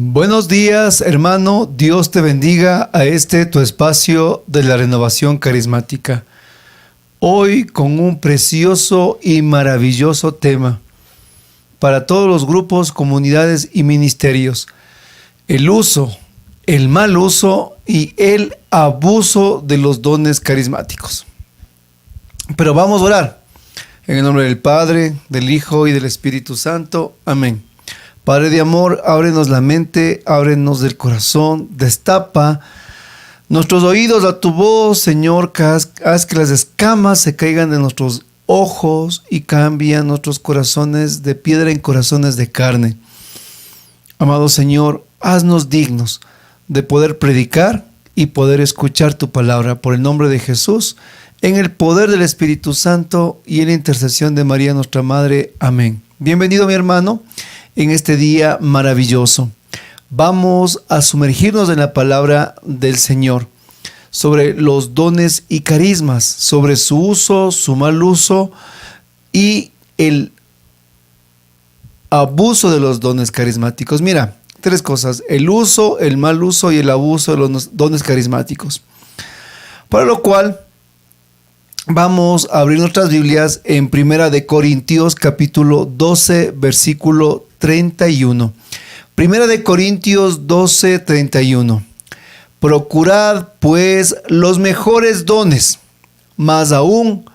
Buenos días, hermano. Dios te bendiga a tu espacio de la renovación carismática. Hoy con un precioso y maravilloso tema para todos los grupos, comunidades y ministerios. El uso, el mal uso y el abuso de los dones carismáticos. Pero vamos a orar. En el nombre del Padre, del Hijo y del Espíritu Santo. Amén. Padre de amor, ábrenos la mente, ábrenos del corazón, destapa nuestros oídos a tu voz, Señor, haz que las escamas se caigan de nuestros ojos y cambien nuestros corazones de piedra en corazones de carne. Amado Señor, haznos dignos de poder predicar y poder escuchar tu palabra por el nombre de Jesús, en el poder del Espíritu Santo y en la intercesión de María nuestra Madre. Amén. Bienvenido, mi hermano, en este día maravilloso. Vamos a sumergirnos en la palabra del Señor sobre los dones y carismas, sobre su uso, su mal uso y el abuso de los dones carismáticos. Mira, tres cosas: el uso, el mal uso y el abuso de los dones carismáticos. Para lo cual vamos a abrir nuestras Biblias en 1 Corintios capítulo 12, versículo 31. 1 Corintios 12, 31. Procurad pues los mejores dones, más aún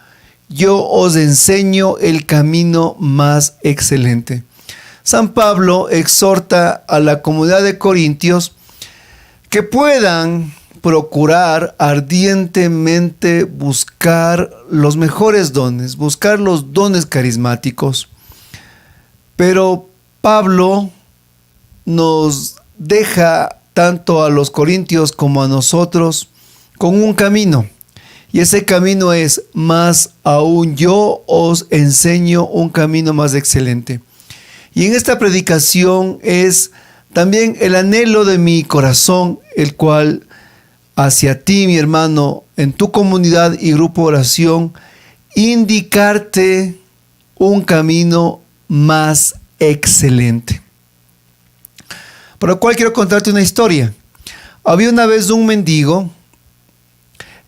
yo os enseño el camino más excelente. San Pablo exhorta a la comunidad de Corintios que puedan procurar ardientemente buscar los mejores dones, buscar los dones carismáticos. Pero Pablo nos deja tanto a los corintios como a nosotros con un camino. Y ese camino es: más aún yo os enseño un camino más excelente. Y en esta predicación es también el anhelo de mi corazón, el cual hacia ti, mi hermano, en tu comunidad y grupo de oración, indicarte un camino más excelente. Por lo cual quiero contarte una historia. Había una vez un mendigo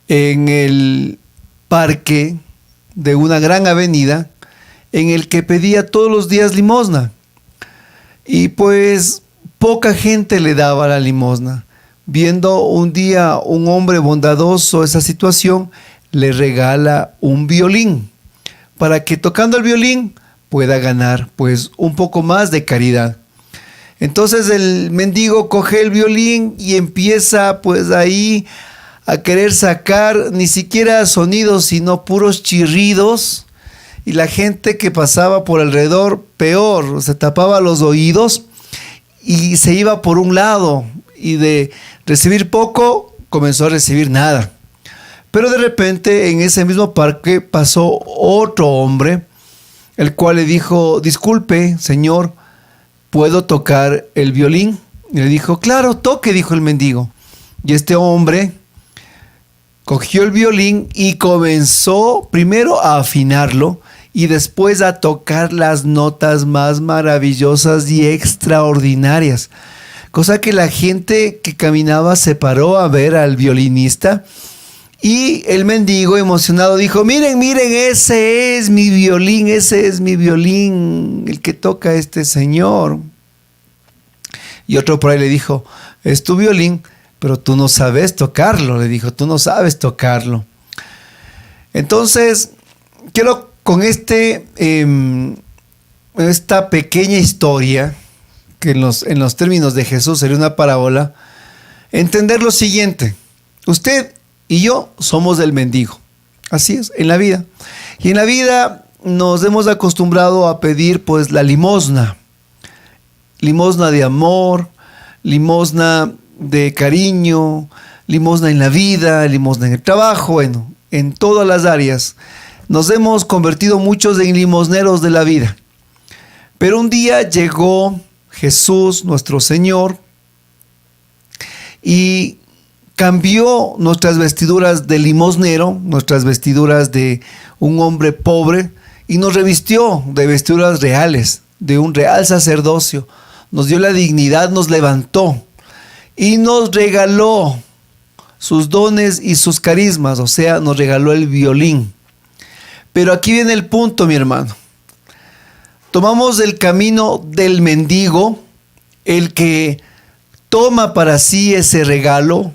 en el parque de una gran avenida en el que pedía todos los días limosna. Y pues poca gente le daba la limosna. Viendo un día un hombre bondadoso esa situación, le regala un violín para que tocando el violín pueda ganar pues un poco más de caridad. Entonces el mendigo coge el violín y empieza pues ahí a querer sacar ni siquiera sonidos, sino puros chirridos, y la gente que pasaba por alrededor, peor, se tapaba los oídos y se iba por un lado, y de recibir poco comenzó a recibir nada. Pero de repente en ese mismo parque pasó otro hombre, el cual le dijo: disculpe, señor, ¿puedo tocar el violín? Y le dijo: claro, toque, dijo el mendigo. Y este hombre cogió el violín y comenzó primero a afinarlo y después a tocar las notas más maravillosas y extraordinarias. Cosa que la gente que caminaba se paró a ver al violinista, y el mendigo emocionado dijo: miren, ese es mi violín, el que toca este señor. Y otro por ahí le dijo: es tu violín, pero tú no sabes tocarlo, le dijo, tú no sabes tocarlo. Entonces, quiero con esta pequeña historia, que en los términos de Jesús sería una parábola, entender lo siguiente: usted y yo somos del mendigo. Así es, en la vida. Y en la vida nos hemos acostumbrado a pedir pues la limosna. Limosna de amor, limosna de cariño, limosna en la vida, limosna en el trabajo, bueno, en todas las áreas. Nos hemos convertido muchos en limosneros de la vida. Pero un día llegó Jesús, nuestro Señor, y cambió nuestras vestiduras de limosnero, nuestras vestiduras de un hombre pobre, y nos revistió de vestiduras reales, de un real sacerdocio, nos dio la dignidad, nos levantó y nos regaló sus dones y sus carismas, o sea, nos regaló el violín. Pero aquí viene el punto, mi hermano. Tomamos el camino del mendigo, el que toma para sí ese regalo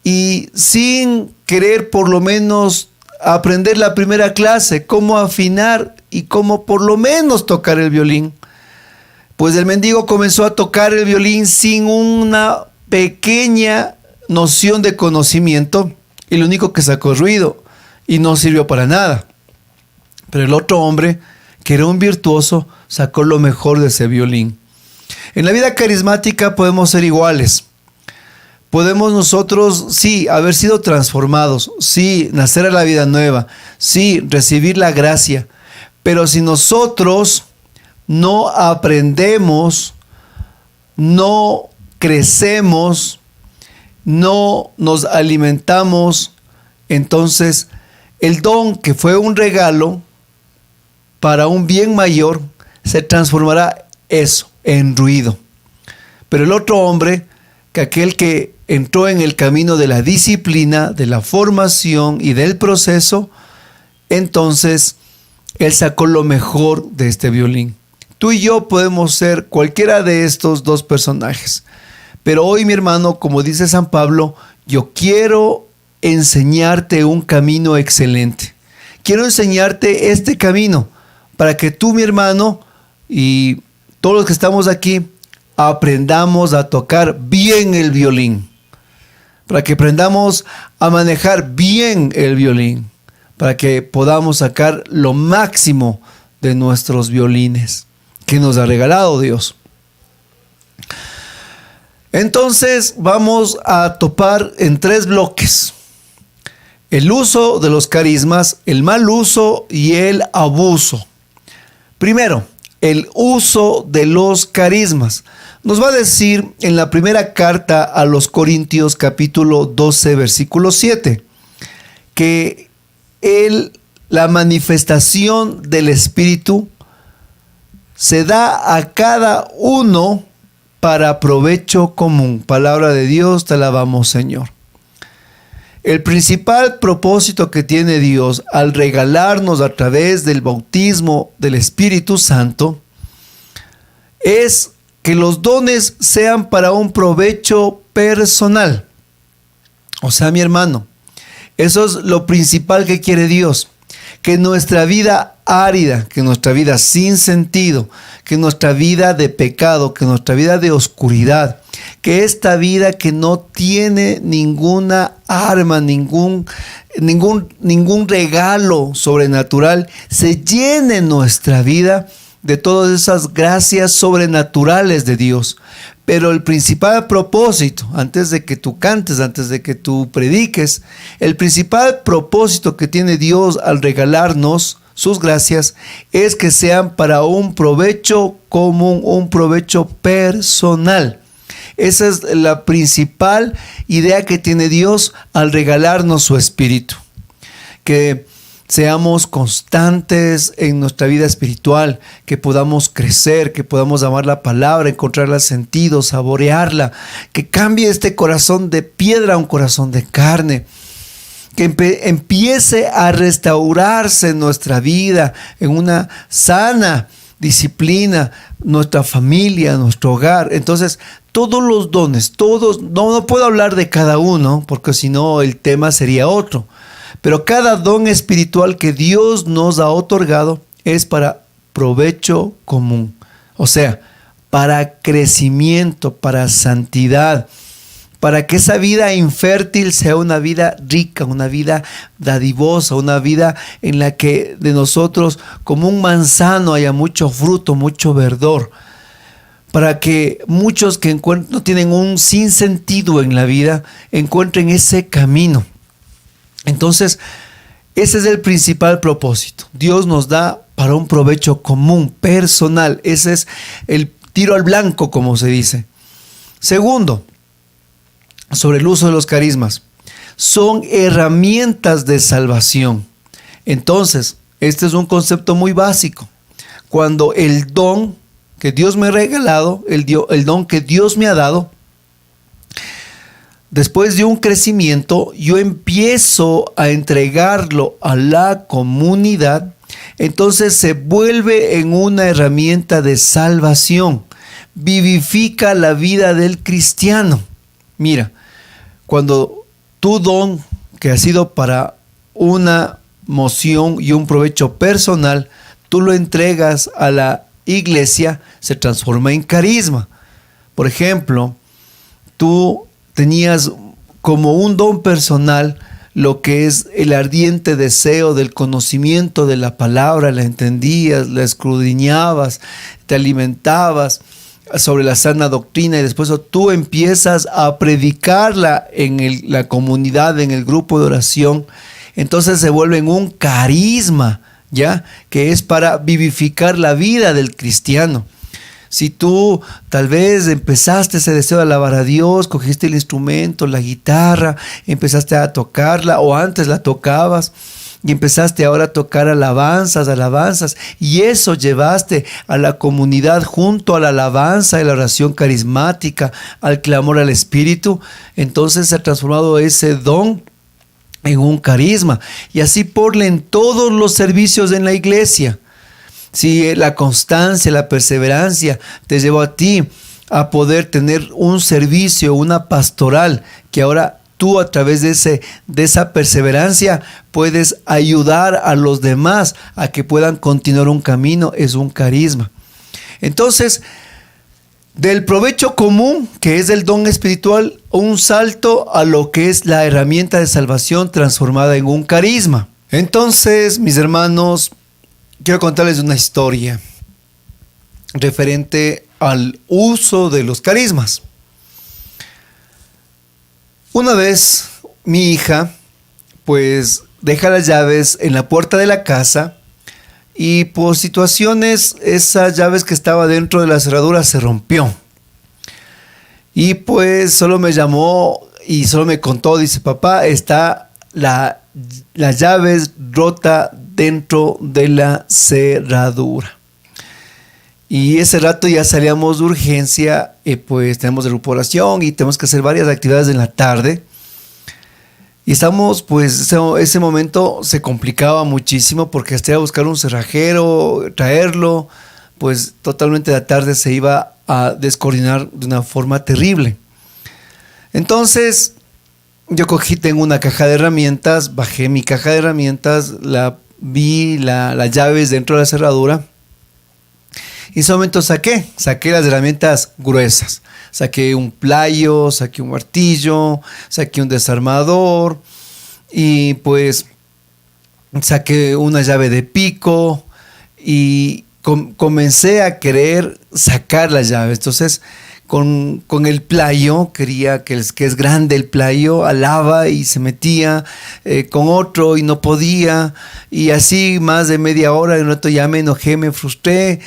y sin querer por lo menos aprender la primera clase, cómo afinar y cómo por lo menos tocar el violín. Pues el mendigo comenzó a tocar el violín sin una pequeña noción de conocimiento y lo único que sacó ruido y no sirvió para nada. Pero el otro hombre, que era un virtuoso, sacó lo mejor de ese violín. En la vida carismática podemos ser iguales. Podemos nosotros, sí, haber sido transformados, sí, nacer a la vida nueva, sí, recibir la gracia. Pero si nosotros no aprendemos, no crecemos, no nos alimentamos, entonces el don que fue un regalo para un bien mayor se transformará en ruido. Pero el otro hombre, que aquel que entró en el camino de la disciplina, de la formación y del proceso, entonces él sacó lo mejor de este violín. Tú y yo podemos ser cualquiera de estos dos personajes. Pero hoy, mi hermano, como dice San Pablo, yo quiero enseñarte un camino excelente. Quiero enseñarte este camino para que tú, mi hermano, y todos los que estamos aquí, aprendamos a tocar bien el violín. Para que aprendamos a manejar bien el violín. Para que podamos sacar lo máximo de nuestros violines que nos ha regalado Dios. Entonces vamos a topar en 3 bloques: el uso de los carismas, el mal uso y el abuso. Primero, el uso de los carismas. Nos va a decir en la primera carta a los Corintios, capítulo 12, versículo 7, que la manifestación del Espíritu se da a cada uno para provecho común. Palabra de Dios, te alabamos, Señor. El principal propósito que tiene Dios al regalarnos a través del bautismo del Espíritu Santo es que los dones sean para un provecho personal. O sea, mi hermano, eso es lo principal que quiere Dios. Que nuestra vida árida, que nuestra vida sin sentido, que nuestra vida de pecado, que nuestra vida de oscuridad, que esta vida que no tiene ninguna arma, ningún regalo sobrenatural, se llene nuestra vida de todas esas gracias sobrenaturales de Dios. Pero el principal propósito, antes de que tú cantes, antes de que tú prediques, el principal propósito que tiene Dios al regalarnos sus gracias es que sean para un provecho común, un provecho personal. Esa es la principal idea que tiene Dios al regalarnos su Espíritu. Que seamos constantes en nuestra vida espiritual, que podamos crecer, que podamos amar la palabra, encontrarla sentido, saborearla, que cambie este corazón de piedra a un corazón de carne, que empiece a restaurarse nuestra vida en una sana disciplina, nuestra familia, nuestro hogar. Entonces, todos los dones, no puedo hablar de cada uno, porque si no el tema sería otro. Pero cada don espiritual que Dios nos ha otorgado es para provecho común. O sea, para crecimiento, para santidad, para que esa vida infértil sea una vida rica, una vida dadivosa, una vida en la que de nosotros como un manzano haya mucho fruto, mucho verdor. Para que muchos que no tienen un sinsentido en la vida encuentren ese camino. Entonces, ese es el principal propósito. Dios nos da para un provecho común, personal. Ese es el tiro al blanco, como se dice. Segundo, sobre el uso de los carismas. Son herramientas de salvación. Entonces, este es un concepto muy básico. Cuando el don que Dios me ha regalado, el don que Dios me ha dado, después de un crecimiento, yo empiezo a entregarlo a la comunidad, entonces se vuelve en una herramienta de salvación. Vivifica la vida del cristiano. Mira, cuando tu don, que ha sido para una moción y un provecho personal, tú lo entregas a la iglesia, se transforma en carisma. Por ejemplo, tú tenías como un don personal lo que es el ardiente deseo del conocimiento de la palabra, la entendías, la escudriñabas, te alimentabas sobre la sana doctrina y después tú empiezas a predicarla en la comunidad, en el grupo de oración. Entonces se vuelve en un carisma, ¿ya? Que es para vivificar la vida del cristiano. Si tú tal vez empezaste ese deseo de alabar a Dios, cogiste el instrumento, la guitarra, empezaste a tocarla o antes la tocabas y empezaste ahora a tocar alabanzas y eso llevaste a la comunidad junto a la alabanza y la oración carismática, al clamor al Espíritu, entonces se ha transformado ese don en un carisma y así porle en todos los servicios en la iglesia. Si la constancia, la perseverancia te llevó a ti a poder tener un servicio, una pastoral, que ahora tú a través de esa perseverancia puedes ayudar a los demás a que puedan continuar un camino, es un carisma. Entonces, del provecho común, que es el don espiritual, un salto a lo que es la herramienta de salvación transformada en un carisma. Entonces, mis hermanos, quiero contarles una historia referente al uso de los carismas. Una vez mi hija pues deja las llaves en la puerta de la casa y por situaciones esas llaves que estaba dentro de la cerradura se rompió. Y pues solo me llamó y solo me contó, dice: papá, está la llave rota dentro de la cerradura. Y ese rato ya salíamos de urgencia, pues tenemos el grupo de oración y tenemos que hacer varias actividades en la tarde. Y estamos, pues ese momento se complicaba muchísimo porque hasta ir a buscar un cerrajero, traerlo, pues totalmente la tarde se iba a descoordinar de una forma terrible. Entonces yo tengo una caja de herramientas, bajé mi caja de herramientas, vi las llaves dentro de la cerradura y en ese momento saqué las herramientas gruesas. Saqué un playo, saqué un martillo, saqué un desarmador y pues saqué una llave de pico y comencé a querer sacar las llaves. Entonces con el playo, quería que es grande el playo, alaba y se metía con otro y no podía, y así más de media hora. Y un rato ya me enojé, me frustré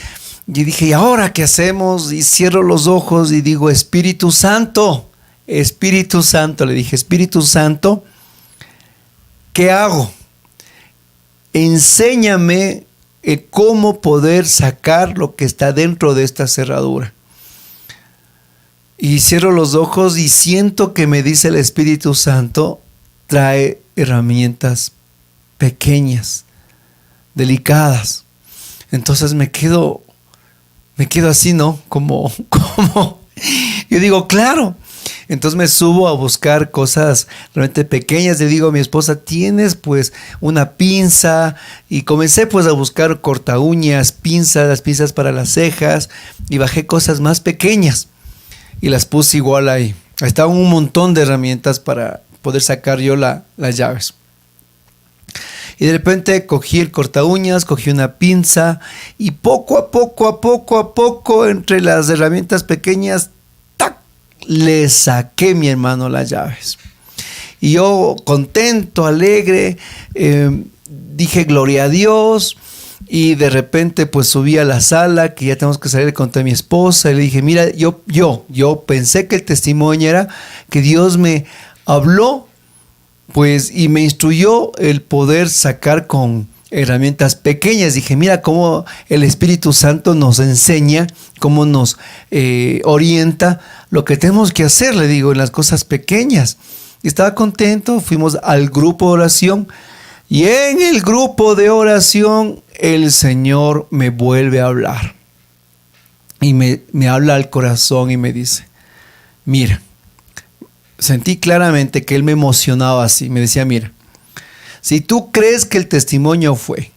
y dije: ¿y ahora qué hacemos? Y cierro los ojos y digo: Espíritu Santo, le dije: Espíritu Santo, ¿qué hago? Enséñame cómo poder sacar lo que está dentro de esta cerradura. Y cierro los ojos y siento que me dice el Espíritu Santo: trae herramientas pequeñas, delicadas. Entonces me quedo así, ¿no? Como yo digo: claro. Entonces me subo a buscar cosas realmente pequeñas. Le digo a mi esposa: ¿tienes pues una pinza? Y comencé pues a buscar corta uñas, las pinzas para las cejas, y bajé cosas más pequeñas y las puse igual ahí. Estaban un montón de herramientas para poder sacar yo las llaves. Y de repente cogí el corta uñas, cogí una pinza y poco a poco, entre las herramientas pequeñas, ¡tac!, le saqué, mi hermano, las llaves. Y yo, contento, alegre, dije: gloria a Dios. Y de repente pues subí a la sala, que ya tenemos que salir, contra mi esposa, y le dije: mira, yo pensé que el testimonio era que Dios me habló pues y me instruyó el poder sacar con herramientas pequeñas. Dije, mira cómo el Espíritu Santo nos enseña, cómo nos orienta lo que tenemos que hacer, le digo, en las cosas pequeñas. Y estaba contento, fuimos al grupo de oración y en el grupo de oración el Señor me vuelve a hablar. Y me habla al corazón y me dice, mira, sentí claramente que Él me emocionaba así. Me decía, mira, si tú crees que el testimonio fue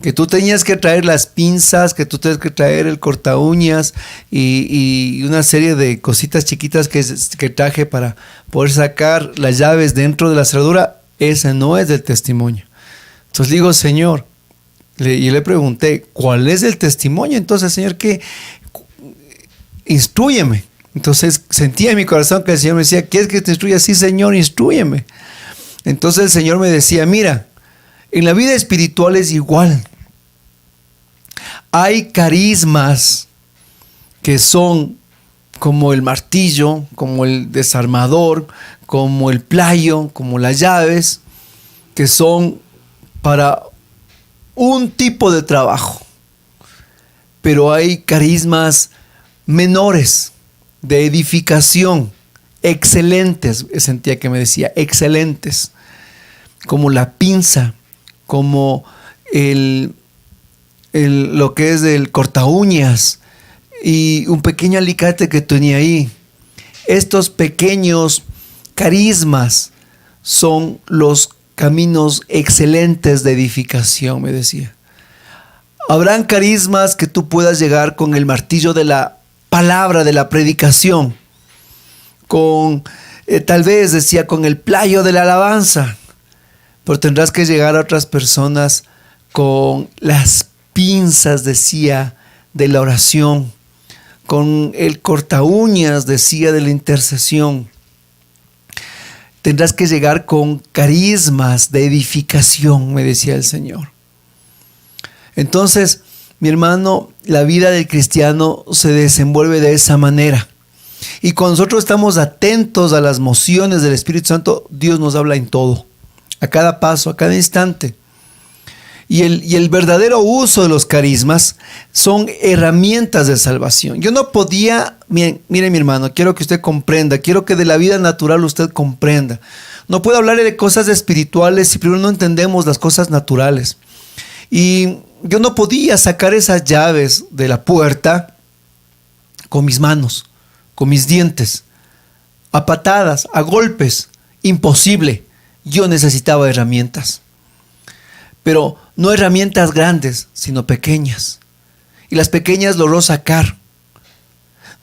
que tú tenías que traer las pinzas, que tú tenías que traer el corta uñas y una serie de cositas chiquitas que traje para poder sacar las llaves dentro de la cerradura, ese no es el testimonio. Entonces digo, Señor, y le pregunté, ¿cuál es el testimonio? Entonces, Señor, ¿qué? Instrúyeme. Entonces sentía en mi corazón que el Señor me decía, ¿quieres que te instruya? Sí, Señor, instrúyeme. Entonces el Señor me decía, mira, en la vida espiritual es igual. Hay carismas que son como el martillo, como el desarmador, como el playo, como las llaves, que son para un tipo de trabajo. Pero hay carismas menores, de edificación, excelentes, sentía que me decía, excelentes, como la pinza, como lo que es el corta uñas y un pequeño alicate que tenía ahí. Estos pequeños carismas son los caminos excelentes de edificación, me decía. Habrán carismas que tú puedas llegar con el martillo de la palabra, de la predicación, con tal vez decía con el playo de la alabanza, pero tendrás que llegar a otras personas con las pinzas, decía, de la oración, con el corta uñas, decía, de la intercesión. Tendrás que llegar con carismas de edificación, me decía el Señor. Entonces, mi hermano, la vida del cristiano se desenvuelve de esa manera. Y cuando nosotros estamos atentos a las mociones del Espíritu Santo, Dios nos habla en todo, a cada paso, a cada instante. Y el verdadero uso de los carismas son herramientas de salvación. Yo no podía, mire mi hermano, quiero que usted comprenda, quiero que de la vida natural usted comprenda. No puedo hablarle de cosas espirituales si primero no entendemos las cosas naturales. Y yo no podía sacar esas llaves de la puerta con mis manos, con mis dientes, a patadas, a golpes. Imposible. Yo necesitaba herramientas. Pero no herramientas grandes, sino pequeñas. Y las pequeñas logró sacar.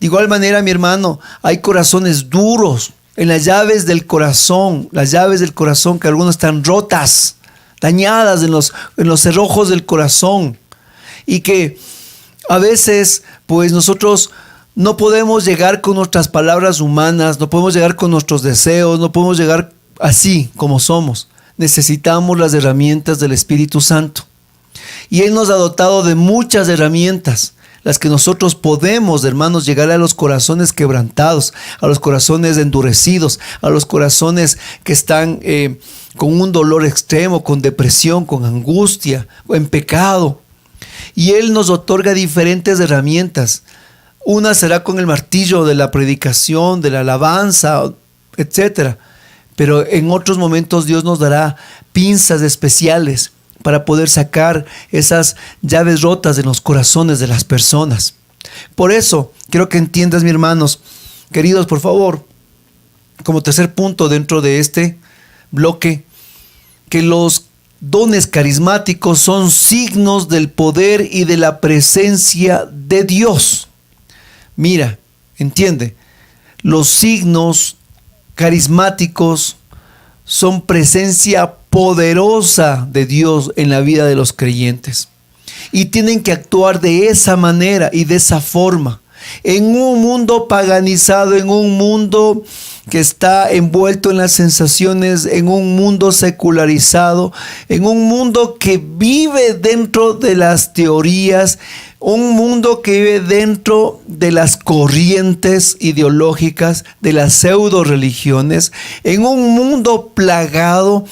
De igual manera, mi hermano, hay corazones duros en las llaves del corazón que algunas están rotas, dañadas en los cerrojos del corazón. Y que a veces, pues nosotros no podemos llegar con nuestras palabras humanas, no podemos llegar con nuestros deseos, no podemos llegar así como somos. Necesitamos las herramientas del Espíritu Santo. Y Él nos ha dotado de muchas herramientas, las que nosotros podemos, hermanos, llegar a los corazones quebrantados, a los corazones endurecidos, a los corazones que están con un dolor extremo, con depresión, con angustia, en pecado. Y Él nos otorga diferentes herramientas. Una será con el martillo de la predicación, de la alabanza, etcétera. Pero en otros momentos Dios nos dará pinzas especiales para poder sacar esas llaves rotas de los corazones de las personas. Por eso, quiero que entiendas, mis hermanos, queridos, por favor, como tercer punto dentro de este bloque, que los dones carismáticos son signos del poder y de la presencia de Dios. Mira, entiende, los signos carismáticos son presencia poderosa de Dios en la vida de los creyentes y tienen que actuar de esa manera y de esa forma en un mundo paganizado, en un mundo que está envuelto en las sensaciones, en un mundo secularizado, en un mundo que vive dentro de las teorías, un mundo que vive dentro de las corrientes ideológicas, de las pseudo religiones, en un mundo plagado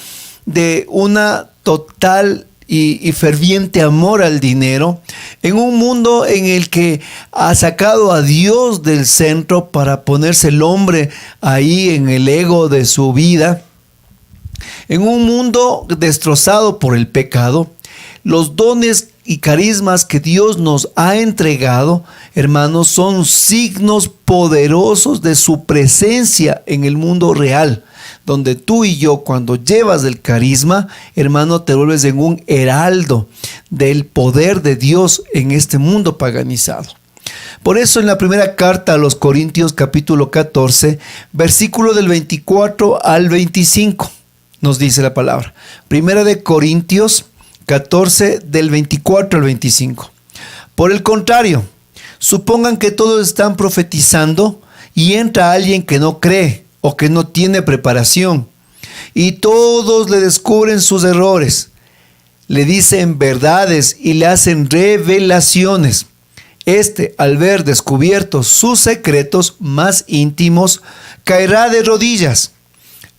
de una total y ferviente amor al dinero, en un mundo en el que ha sacado a Dios del centro para ponerse el hombre ahí en el ego de su vida, en un mundo destrozado por el pecado, los dones y carismas que Dios nos ha entregado, hermanos, son signos poderosos de su presencia en el mundo real, donde tú y yo, cuando llevas el carisma, hermano, te vuelves en un heraldo del poder de Dios en este mundo paganizado. Por eso en la primera carta a los Corintios, capítulo 14, versículo del 24 al 25, nos dice la palabra. Primera de Corintios 14, del 24 al 25. Por el contrario, supongan que todos están profetizando y entra alguien que no cree o que no tiene preparación, y todos le descubren sus errores, le dicen verdades y le hacen revelaciones. Al ver descubiertos sus secretos más íntimos, caerá de rodillas,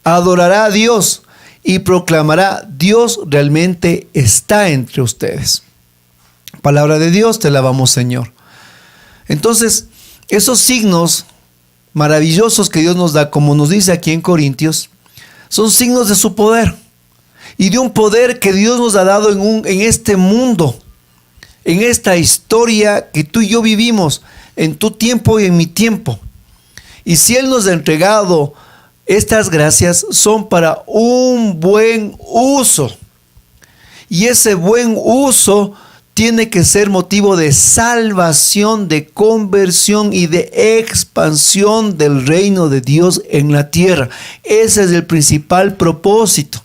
adorará a Dios y proclamará: Dios realmente está entre ustedes. Palabra de Dios, te alabamos, Señor. Entonces, esos signos maravillosos que Dios nos da, como nos dice aquí en Corintios, son signos de su poder y de un poder que Dios nos ha dado en este mundo, en esta historia que tú y yo vivimos, en tu tiempo y en mi tiempo. Y si Él nos ha entregado estas gracias, son para un buen uso, y ese buen uso tiene que ser motivo de salvación, de conversión y de expansión del reino de Dios en la tierra. Ese es el principal propósito.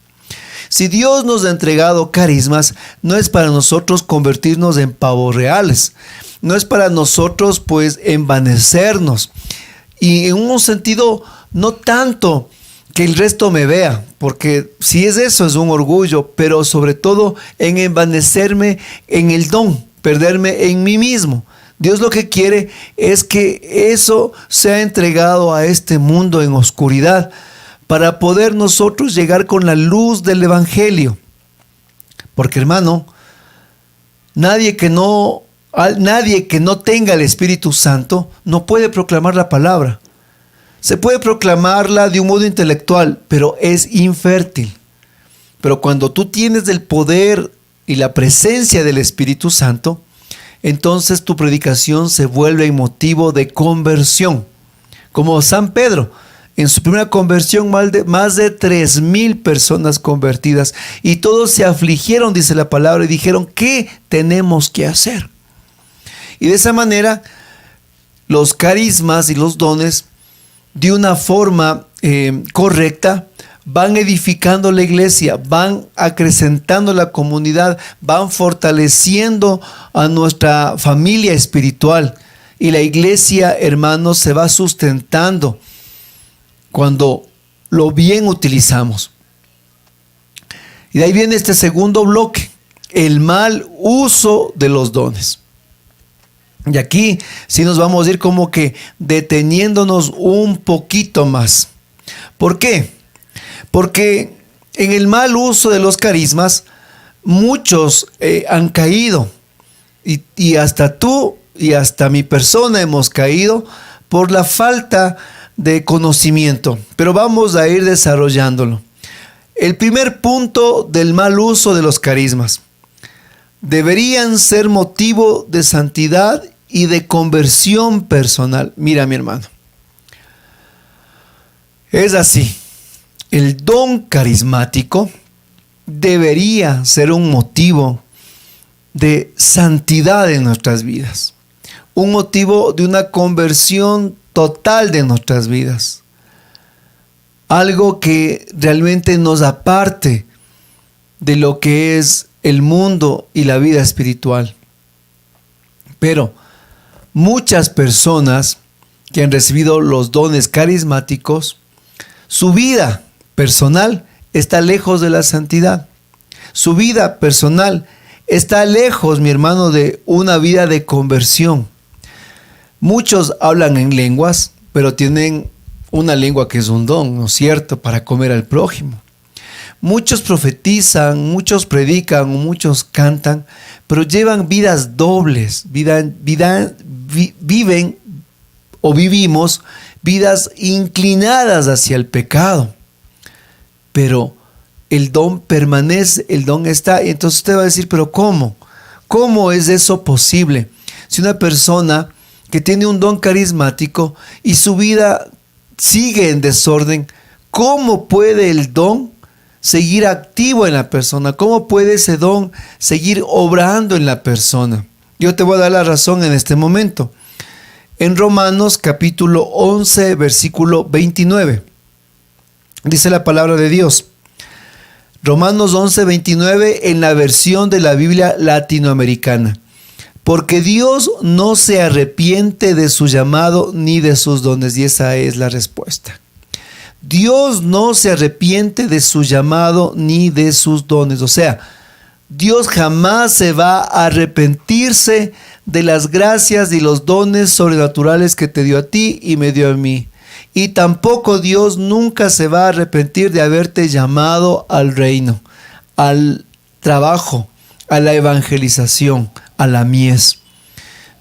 Si Dios nos ha entregado carismas, no es para nosotros convertirnos en pavos reales, no es para nosotros pues envanecernos, y en un sentido no tanto que el resto me vea, porque si es eso, es un orgullo, pero sobre todo en envanecerme en el don, perderme en mí mismo. Dios lo que quiere es que eso sea entregado a este mundo en oscuridad, para poder nosotros llegar con la luz del evangelio. Porque, hermano, nadie que no tenga el Espíritu Santo no puede proclamar la palabra. Se puede proclamarla de un modo intelectual, pero es infértil. Pero cuando tú tienes el poder y la presencia del Espíritu Santo, entonces tu predicación se vuelve motivo de conversión. Como San Pedro, en su primera conversión, más de 3,000 personas convertidas, y todos se afligieron, dice la palabra, y dijeron: ¿qué tenemos que hacer? Y de esa manera, los carismas y los dones, de una forma correcta, van edificando la iglesia, van acrecentando la comunidad, van fortaleciendo a nuestra familia espiritual, y la iglesia, hermanos, se va sustentando cuando lo bien utilizamos. Y de ahí viene este segundo bloque: el mal uso de los dones. Y aquí sí nos vamos a ir como que deteniéndonos un poquito más. ¿Por qué? Porque en el mal uso de los carismas, muchos han caído. Y hasta tú y hasta mi persona hemos caído por la falta de conocimiento. Pero vamos a ir desarrollándolo. El primer punto del mal uso de los carismas: deberían ser motivo de santidad y de conversión personal. Mira, mi hermano, es así. El don carismático debería ser un motivo de santidad en nuestras vidas, un motivo de una conversión total de nuestras vidas, algo que realmente nos aparte de lo que es el mundo y la vida espiritual. Pero muchas personas que han recibido los dones carismáticos, su vida personal está lejos de la santidad. Su vida personal está lejos, mi hermano, de una vida de conversión. Muchos hablan en lenguas, pero tienen una lengua que es un don, ¿no es cierto?, para comer al prójimo. Muchos profetizan, muchos predican, muchos cantan, pero llevan vidas dobles, viven o vivimos vidas inclinadas hacia el pecado. Pero el don permanece, el don está. Y entonces usted va a decir, pero ¿cómo? ¿Cómo es eso posible? Si una persona que tiene un don carismático y su vida sigue en desorden, ¿cómo puede el don seguir activo en la persona? ¿Cómo puede ese don seguir obrando en la persona? Yo te voy a dar la razón en este momento. En Romanos capítulo 11, versículo 29, dice la palabra de Dios. Romanos 11, 29 en la versión de la Biblia latinoamericana. Porque Dios no se arrepiente de su llamado ni de sus dones. Y esa es la respuesta. Dios no se arrepiente de su llamado ni de sus dones. O sea, Dios jamás se va a arrepentirse de las gracias y los dones sobrenaturales que te dio a ti y me dio a mí. Y tampoco Dios nunca se va a arrepentir de haberte llamado al reino, al trabajo, a la evangelización, a la mies.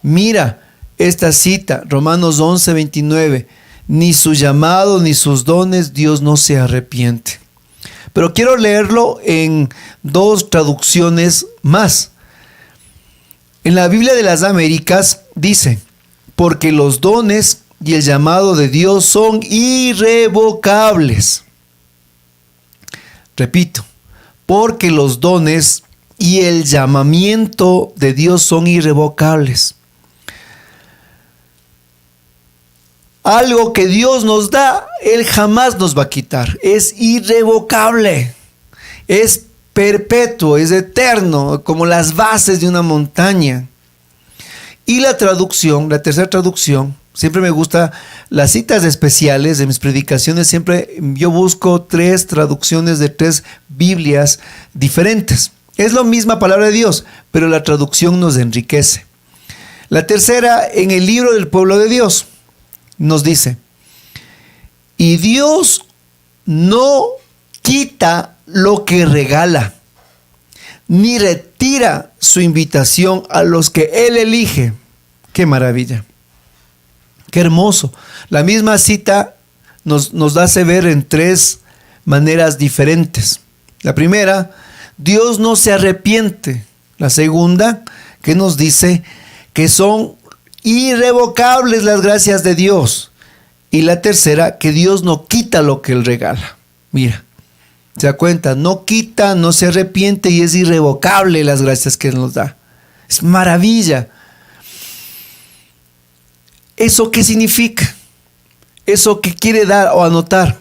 Mira esta cita, Romanos 11, 29. Ni su llamado ni sus dones Dios no se arrepiente. Pero quiero leerlo en dos traducciones más. En la Biblia de las Américas dice, porque los dones y el llamado de Dios son irrevocables. Repito, porque los dones y el llamamiento de Dios son irrevocables. Algo que Dios nos da, Él jamás nos va a quitar. Es irrevocable. Es perpetuo, es eterno, como las bases de una montaña. Y la traducción, la tercera traducción, siempre me gusta las citas especiales de mis predicaciones. Siempre yo busco 3 traducciones de 3 Biblias diferentes. Es la misma palabra de Dios, pero la traducción nos enriquece. La tercera, en el libro del pueblo de Dios, nos dice, y Dios no quita lo que regala, ni retira su invitación a los que Él elige. ¡Qué maravilla! ¡Qué hermoso! La misma cita nos hace ver en 3 maneras diferentes. La primera, Dios no se arrepiente. La segunda, que nos dice que son irrevocables las gracias de Dios. Y la tercera, que Dios no quita lo que Él regala. Mira, se da cuenta, no quita, no se arrepiente y es irrevocable las gracias que Él nos da. Es maravilla. ¿Eso qué significa? ¿Eso qué quiere dar o anotar?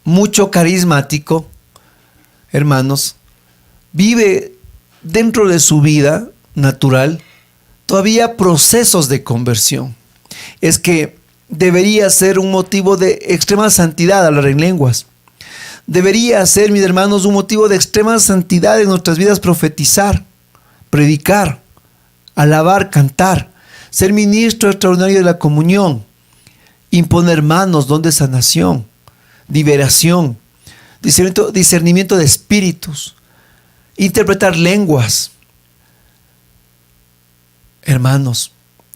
Mucho carismático, hermanos, vive dentro de su vida natural todavía procesos de conversión. Es que debería ser un motivo de extrema santidad hablar en lenguas. Debería ser, mis hermanos, un motivo de extrema santidad en nuestras vidas profetizar, predicar, alabar, cantar, ser ministro extraordinario de la comunión, imponer manos, don de sanación, liberación, discernimiento de espíritus, interpretar lenguas. Hermanos,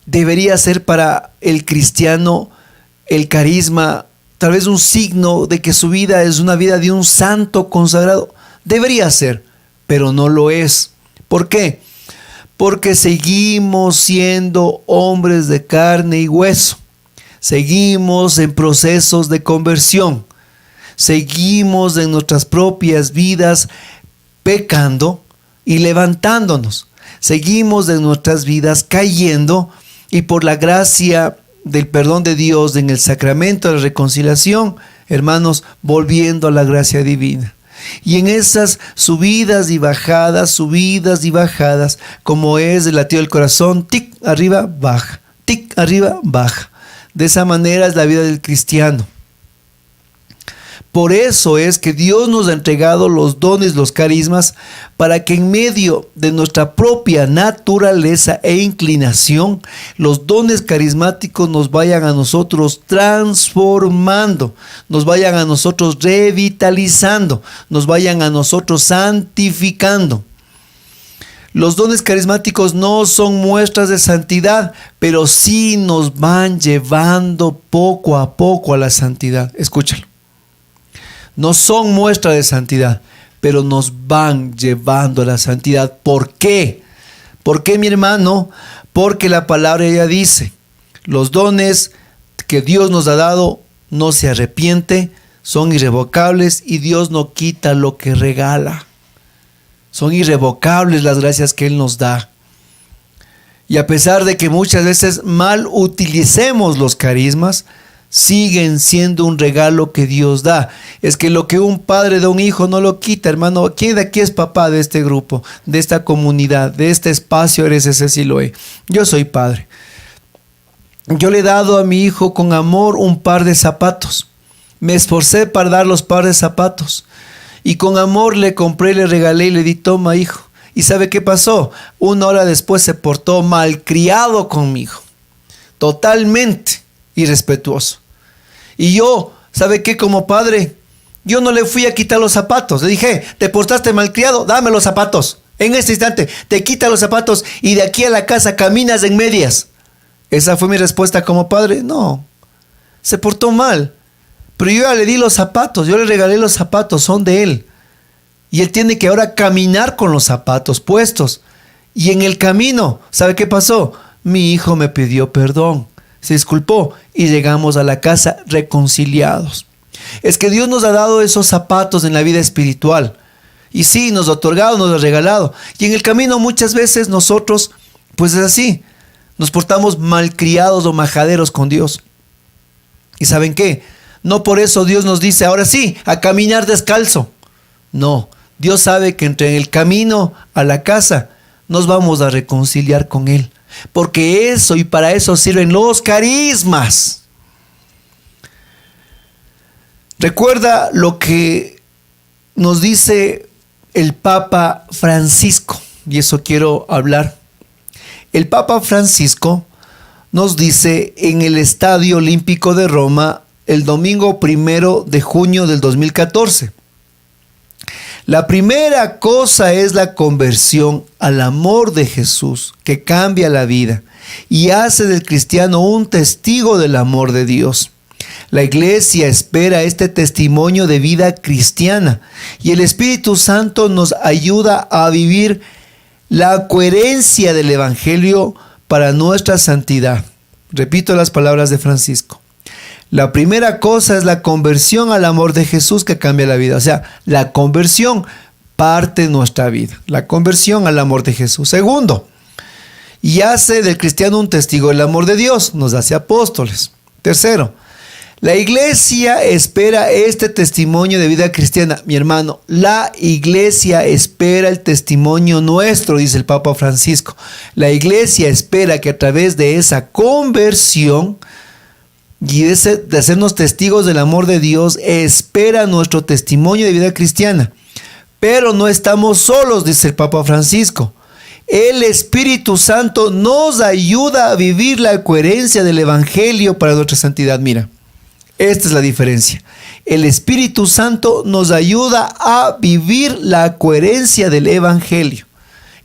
debería ser para el cristiano el carisma, tal vez un signo de que su vida es una vida de un santo consagrado. Debería ser, pero no lo es. ¿Por qué? Porque seguimos siendo hombres de carne y hueso. Seguimos en procesos de conversión. Seguimos en nuestras propias vidas pecando y levantándonos. Seguimos en nuestras vidas cayendo y por la gracia del perdón de Dios en el sacramento de la reconciliación, hermanos, volviendo a la gracia divina. Y en esas subidas y bajadas, como es el latido del corazón, tic, arriba, baja, tic, arriba, baja. De esa manera es la vida del cristiano. Por eso es que Dios nos ha entregado los dones, los carismas, para que en medio de nuestra propia naturaleza e inclinación, los dones carismáticos nos vayan a nosotros transformando, nos vayan a nosotros revitalizando, nos vayan a nosotros santificando. Los dones carismáticos no son muestras de santidad, pero sí nos van llevando poco a poco a la santidad. Escúchalo. No son muestra de santidad, pero nos van llevando a la santidad. ¿Por qué? ¿Por qué, mi hermano? Porque la palabra ya dice, los dones que Dios nos ha dado no se arrepiente, son irrevocables y Dios no quita lo que regala. Son irrevocables las gracias que Él nos da. Y a pesar de que muchas veces mal utilicemos los carismas, siguen siendo un regalo que Dios da. Es que lo que un padre da a un hijo no lo quita, hermano. ¿Quién de aquí es papá de este grupo, de esta comunidad, de este espacio? Eres ese Siloé. Yo soy padre. Yo le he dado a mi hijo con amor un par de zapatos. Me esforcé para dar los par de zapatos. Y con amor le compré, le regalé y le di, toma, hijo. ¿Y sabe qué pasó? 1 hora después se portó malcriado conmigo. Totalmente irrespetuoso. Y yo, ¿sabe qué? Como padre, yo no le fui a quitar los zapatos. Le dije, te portaste malcriado, dame los zapatos. En este instante, te quita los zapatos y de aquí a la casa caminas en medias. ¿Esa fue mi respuesta como padre? No. Se portó mal. Pero yo ya le di los zapatos, yo le regalé los zapatos, son de él. Y él tiene que ahora caminar con los zapatos puestos. Y en el camino, ¿sabe qué pasó? Mi hijo me pidió perdón. Se disculpó y llegamos a la casa reconciliados. Es que Dios nos ha dado esos zapatos en la vida espiritual. Y sí, nos ha otorgado, nos ha regalado. Y en el camino muchas veces nosotros, pues es así, nos portamos malcriados o majaderos con Dios. ¿Y saben qué? No por eso Dios nos dice, ahora sí, a caminar descalzo. No, Dios sabe que entre el camino a la casa nos vamos a reconciliar con Él. Porque eso y para eso sirven los carismas. Recuerda lo que nos dice el Papa Francisco, y eso quiero hablar. El Papa Francisco nos dice en el Estadio Olímpico de Roma el domingo 1 de junio del 2014. La primera cosa es la conversión al amor de Jesús, que cambia la vida y hace del cristiano un testigo del amor de Dios. La iglesia espera este testimonio de vida cristiana y el Espíritu Santo nos ayuda a vivir la coherencia del Evangelio para nuestra santidad. Repito las palabras de Francisco. La primera cosa es la conversión al amor de Jesús que cambia la vida. O sea, la conversión parte de nuestra vida. La conversión al amor de Jesús. Segundo, y hace del cristiano un testigo del amor de Dios. Nos hace apóstoles. Tercero, la iglesia espera este testimonio de vida cristiana. Mi hermano, la iglesia espera el testimonio nuestro, dice el Papa Francisco. La iglesia espera que a través de esa conversión y de hacernos testigos del amor de Dios, espera nuestro testimonio de vida cristiana. Pero no estamos solos, dice el Papa Francisco. El Espíritu Santo nos ayuda a vivir la coherencia del Evangelio para nuestra santidad. Mira, esta es la diferencia. El Espíritu Santo nos ayuda a vivir la coherencia del Evangelio.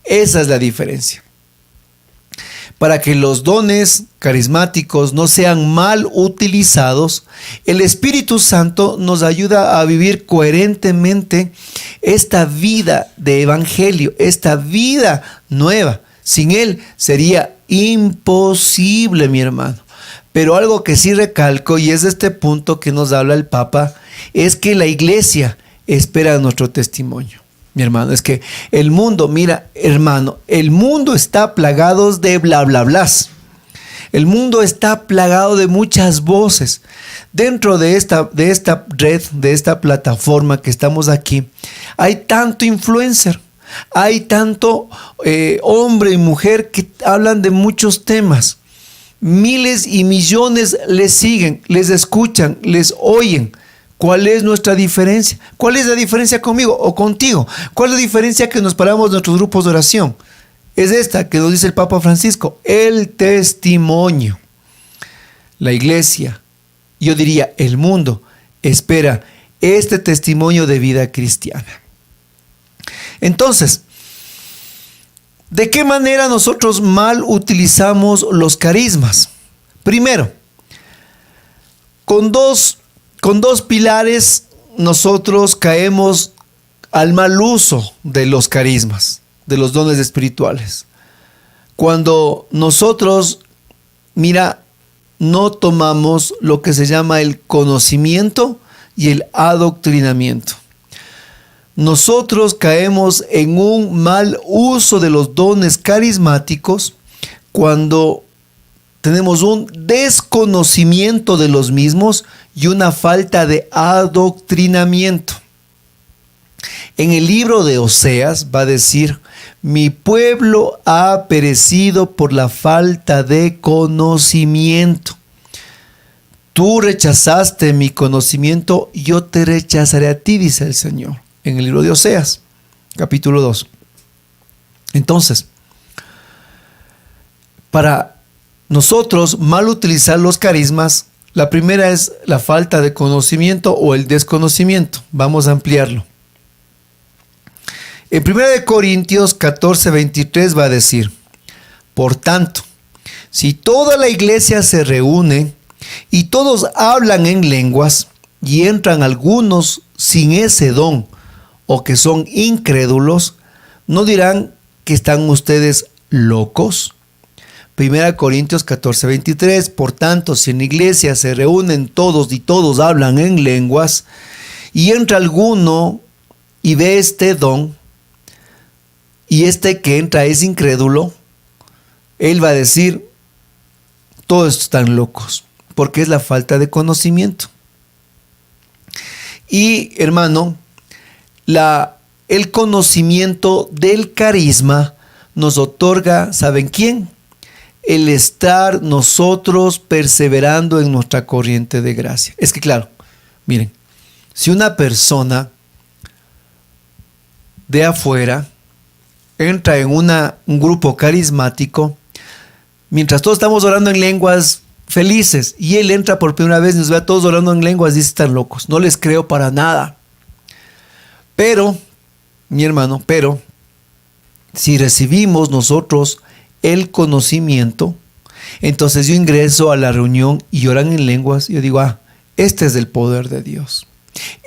Esa es la diferencia. Para que los dones carismáticos no sean mal utilizados, el Espíritu Santo nos ayuda a vivir coherentemente esta vida de evangelio, esta vida nueva. Sin Él sería imposible, mi hermano. Pero algo que sí recalco, y es de este punto que nos habla el Papa, es que la iglesia espera nuestro testimonio. Mi hermano, es que el mundo, mira, hermano, el mundo está plagado de bla, bla, blas. El mundo está plagado de muchas voces. Dentro de esta red, de esta plataforma que estamos aquí, hay tanto influencer, hay tanto hombre y mujer que hablan de muchos temas. Miles y millones les siguen, les escuchan, les oyen. ¿Cuál es nuestra diferencia? ¿Cuál es la diferencia conmigo o contigo? ¿Cuál es la diferencia que nos paramos en nuestros grupos de oración? Es esta que nos dice el Papa Francisco, el testimonio. La iglesia, yo diría el mundo, espera este testimonio de vida cristiana. Entonces, ¿de qué manera nosotros mal utilizamos los carismas? Primero, con dos pilares nosotros caemos al mal uso de los carismas, de los dones espirituales. Cuando nosotros, no tomamos lo que se llama el conocimiento y el adoctrinamiento. Nosotros caemos en un mal uso de los dones carismáticos cuando tenemos un desconocimiento de los mismos y una falta de adoctrinamiento. En el libro de Oseas va a decir, mi pueblo ha perecido por la falta de conocimiento. Tú rechazaste mi conocimiento, yo te rechazaré a ti, dice el Señor. En el libro de Oseas, capítulo 2. Entonces, para nosotros mal utilizar los carismas, la primera es la falta de conocimiento o el desconocimiento. Vamos a ampliarlo. En 1 Corintios 14:23 va a decir, por tanto, si toda la iglesia se reúne y todos hablan en lenguas y entran algunos sin ese don o que son incrédulos, ¿no dirán que están ustedes locos? 1 Corintios 14:23, por tanto, si en la iglesia se reúnen todos y todos hablan en lenguas y entra alguno y ve este don, y este que entra es incrédulo, él va a decir, todos están locos, porque es la falta de conocimiento. Y hermano, el conocimiento del carisma nos otorga, ¿saben quién? El estar nosotros perseverando en nuestra corriente de gracia. Es que claro, miren, si una persona de afuera entra en un grupo carismático, mientras todos estamos orando en lenguas felices, y él entra por primera vez y nos ve a todos orando en lenguas, dice, están locos, no les creo para nada. Pero, mi hermano, si recibimos nosotros el conocimiento, entonces yo ingreso a la reunión y oran en lenguas, y yo digo, este es del poder de Dios.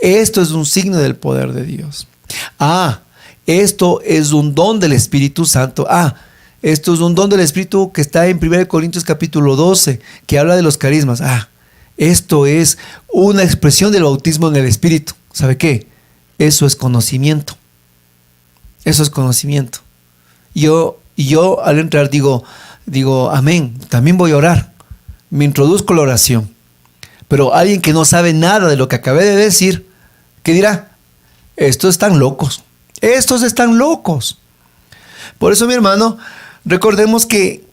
Esto es un signo del poder de Dios. Esto es un don del Espíritu Santo. Esto es un don del Espíritu que está en 1 Corintios capítulo 12, que habla de los carismas. Esto es una expresión del bautismo en el Espíritu. ¿Sabe qué? Eso es conocimiento. Eso es conocimiento. Y yo al entrar digo, amén, también voy a orar. Me introduzco la oración. Pero alguien que no sabe nada de lo que acabé de decir, ¿qué dirá? Estos están locos. Estos están locos. Por eso, mi hermano, recordemos que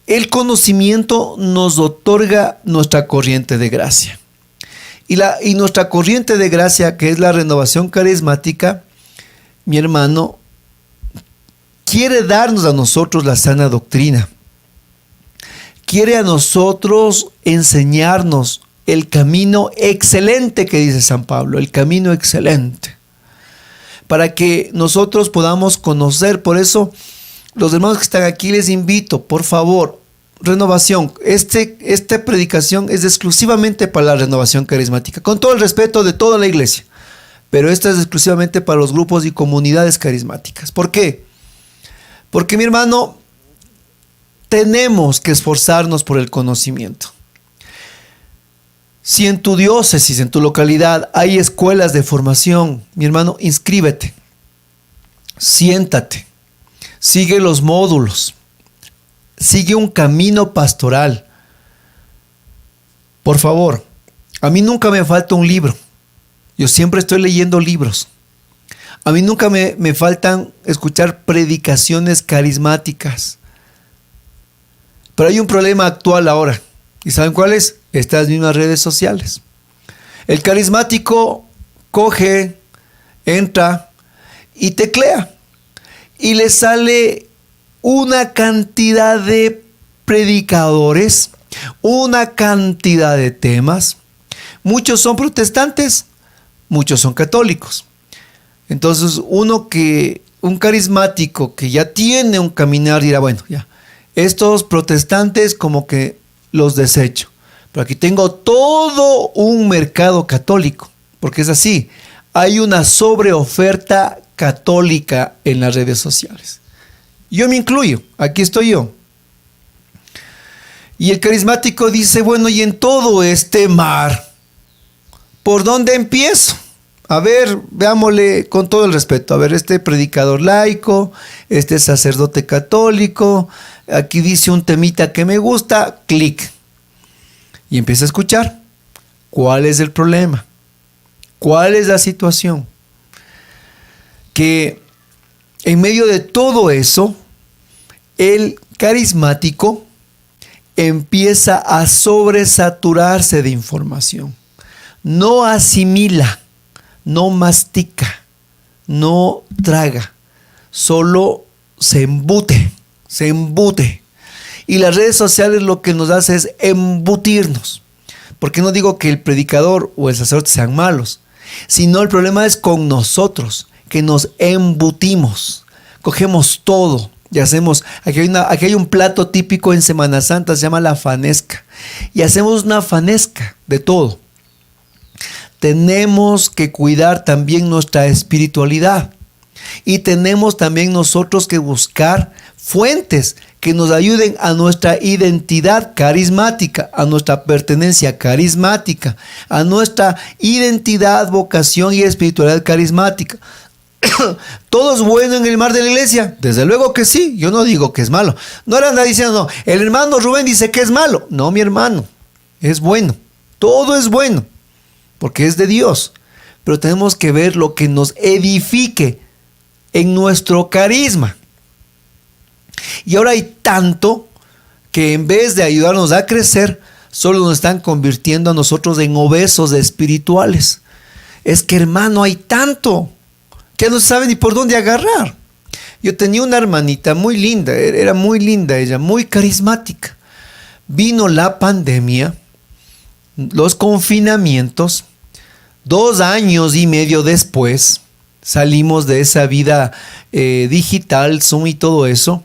el conocimiento nos otorga nuestra corriente de gracia. Y nuestra corriente de gracia, que es la renovación carismática, mi hermano, quiere darnos a nosotros la sana doctrina. Quiere a nosotros enseñarnos el camino excelente que dice San Pablo, el camino excelente, para que nosotros podamos conocer. Por eso, los hermanos que están aquí, les invito, por favor, renovación. Esta predicación es exclusivamente para la renovación carismática, con todo el respeto de toda la iglesia, pero esta es exclusivamente para los grupos y comunidades carismáticas. ¿Por qué? Porque, mi hermano, tenemos que esforzarnos por el conocimiento. Si en tu diócesis, en tu localidad, hay escuelas de formación, mi hermano, inscríbete, siéntate, sigue los módulos, sigue un camino pastoral. Por favor, a mí nunca me falta un libro. Yo siempre estoy leyendo libros. A mí nunca me faltan escuchar predicaciones carismáticas. Pero hay un problema actual ahora. ¿Y saben cuál es? Estas mismas redes sociales. El carismático coge, entra y teclea. Y le sale una cantidad de predicadores, una cantidad de temas. Muchos son protestantes, muchos son católicos. Entonces un carismático que ya tiene un caminar dirá, bueno, ya, estos protestantes como que los desecho. Pero aquí tengo todo un mercado católico, porque es así. Hay una sobreoferta católica en las redes sociales. Yo me incluyo, aquí estoy yo. Y el carismático dice, bueno, y en todo este mar, ¿por dónde empiezo? A ver, veámosle con todo el respeto. A ver, este predicador laico, este sacerdote católico, aquí dice un temita que me gusta, clic. Y empieza a escuchar. ¿Cuál es el problema? ¿Cuál es la situación? Que en medio de todo eso, el carismático empieza a sobresaturarse de información. No asimila, no mastica, no traga, solo se embute. Y las redes sociales lo que nos hace es embutirnos. Porque no digo que el predicador o el sacerdote sean malos, sino el problema es con nosotros, que nos embutimos, cogemos todo y hacemos, aquí hay un plato típico en Semana Santa, se llama la fanesca, y hacemos una fanesca de todo. Tenemos que cuidar también nuestra espiritualidad y tenemos también nosotros que buscar fuentes que nos ayuden a nuestra identidad carismática, a nuestra pertenencia carismática, a nuestra identidad, vocación y espiritualidad carismática. ¿Todo es bueno en el mar de la iglesia? Desde luego que sí, yo no digo que es malo. No era nada diciendo, no, el hermano Rubén dice que es malo. No, mi hermano, es bueno, todo es bueno, porque es de Dios. Pero tenemos que ver lo que nos edifique en nuestro carisma. Y ahora hay tanto que en vez de ayudarnos a crecer, solo nos están convirtiendo a nosotros en obesos espirituales. Es que, hermano, hay tanto que no sabe ni por dónde agarrar. Yo tenía una hermanita muy linda, era muy linda ella, muy carismática. Vino la pandemia, los confinamientos, 2 años y medio después, salimos de esa vida digital, Zoom y todo eso,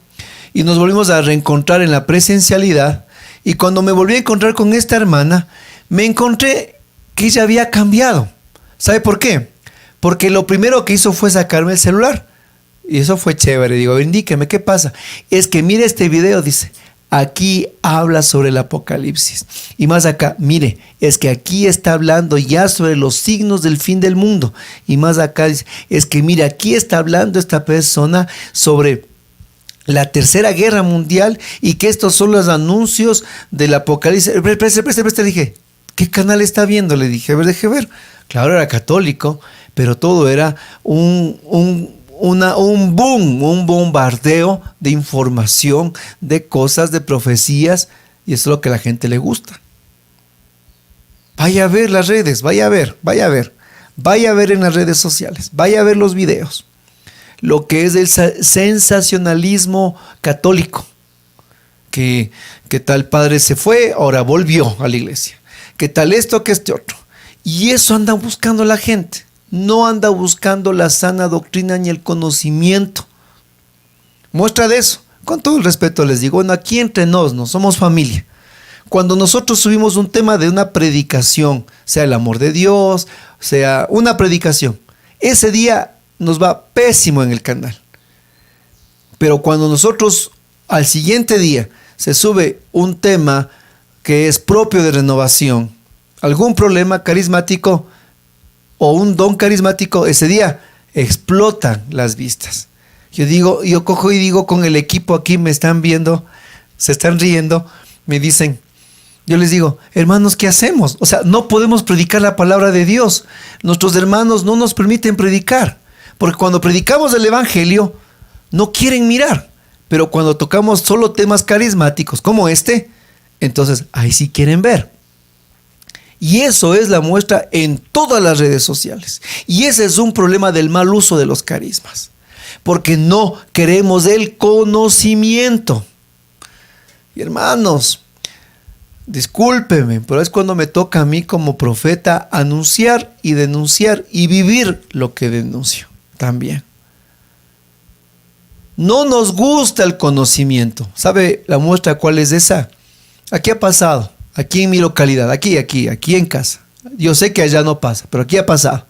y nos volvimos a reencontrar en la presencialidad. Y cuando me volví a encontrar con esta hermana, me encontré que ella había cambiado. ¿Sabe por qué? Porque lo primero que hizo fue sacarme el celular. Y eso fue chévere. Digo, indíqueme, ¿qué pasa? Es que mire este video, dice. Aquí habla sobre el Apocalipsis. Y más acá, mire, es que aquí está hablando ya sobre los signos del fin del mundo. Y más acá dice, es que mire, aquí está hablando esta persona sobre la tercera guerra mundial y que estos son los anuncios del Apocalipsis. Le dije, ¿qué canal está viendo? Le dije, a ver, deje ver. Claro, era católico, pero todo era un boom, un bombardeo de información, de cosas, de profecías, y eso es lo que a la gente le gusta. Vaya a ver las redes, vaya a ver en las redes sociales, vaya a ver los videos. Lo que es el sensacionalismo católico, que tal padre se fue, ahora volvió a la iglesia, que tal esto, que este otro, y eso anda buscando la gente. No anda buscando la sana doctrina ni el conocimiento. Muestra de eso, con todo el respeto les digo, bueno, aquí entre nos somos familia. Cuando nosotros subimos un tema de una predicación, sea el amor de Dios, sea una predicación, ese día nos va pésimo en el canal. Pero cuando nosotros al siguiente día se sube un tema que es propio de renovación, algún problema carismático o un don carismático, ese día explotan las vistas. Yo cojo y digo con el equipo aquí, me están viendo, se están riendo, me dicen, yo les digo, hermanos, ¿qué hacemos? O sea, no podemos predicar la palabra de Dios. Nuestros hermanos no nos permiten predicar, porque cuando predicamos el evangelio, no quieren mirar, pero cuando tocamos solo temas carismáticos como este, entonces ahí sí quieren ver. Y eso es la muestra en todas las redes sociales. Y ese es un problema del mal uso de los carismas. Porque no queremos el conocimiento. Y hermanos, discúlpeme, pero es cuando me toca a mí como profeta anunciar y denunciar y vivir lo que denuncio también. No nos gusta el conocimiento. ¿Sabe la muestra cuál es esa? Aquí ha pasado, aquí en mi localidad, aquí en casa. Yo sé que allá no pasa, pero aquí ha pasado.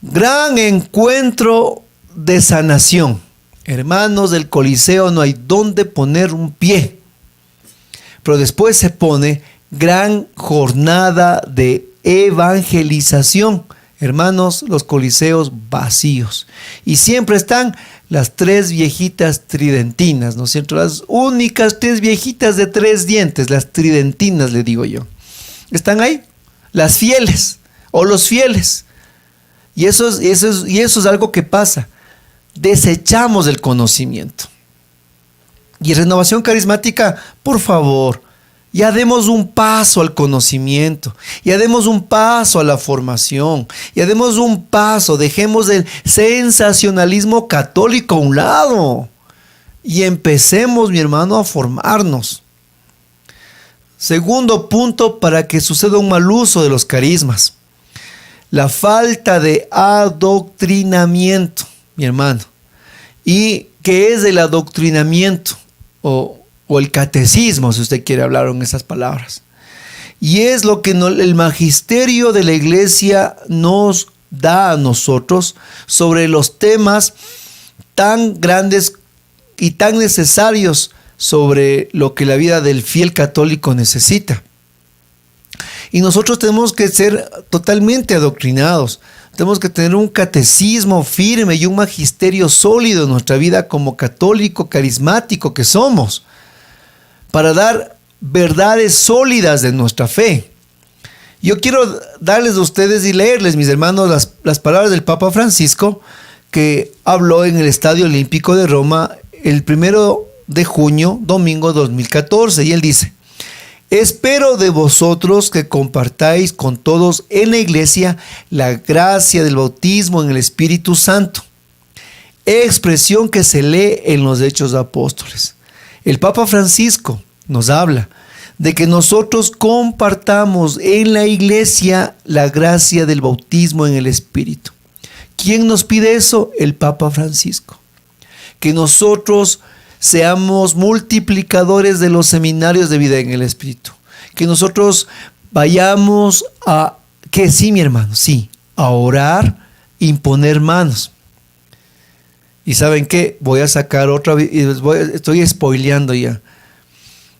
Gran encuentro de sanación. Hermanos, del Coliseo no hay dónde poner un pie. Pero después se pone gran jornada de evangelización. Hermanos, los coliseos vacíos. Y siempre están las 3 viejitas tridentinas, ¿no es cierto? Las únicas 3 viejitas de 3 dientes, las tridentinas, le digo yo. Están ahí, las fieles o los fieles. Y eso es algo que pasa. Desechamos el conocimiento. Y Renovación Carismática, por favor, ya demos un paso al conocimiento, ya demos un paso a la formación, ya demos un paso, dejemos el sensacionalismo católico a un lado y empecemos, mi hermano, a formarnos. Segundo punto para que suceda un mal uso de los carismas: la falta de adoctrinamiento, mi hermano. ¿Y qué es el adoctrinamiento? O el catecismo, si usted quiere hablar en esas palabras. Y es lo que el magisterio de la iglesia nos da a nosotros sobre los temas tan grandes y tan necesarios sobre lo que la vida del fiel católico necesita. Y nosotros tenemos que ser totalmente adoctrinados. Tenemos que tener un catecismo firme y un magisterio sólido en nuestra vida como católico carismático que somos, para dar verdades sólidas de nuestra fe. Yo quiero darles a ustedes y leerles, mis hermanos, las palabras del Papa Francisco, que habló en el Estadio Olímpico de Roma el 1 de junio, domingo 2014, y él dice: espero de vosotros que compartáis con todos en la iglesia la gracia del bautismo en el Espíritu Santo, expresión que se lee en los Hechos de Apóstoles. El Papa Francisco nos habla de que nosotros compartamos en la iglesia la gracia del bautismo en el Espíritu. ¿Quién nos pide eso? El Papa Francisco. Que nosotros seamos multiplicadores de los seminarios de vida en el Espíritu. Que nosotros vayamos a, que sí, mi hermano, sí, a orar, imponer manos. Y ¿saben qué? Voy a sacar otra, estoy spoileando ya.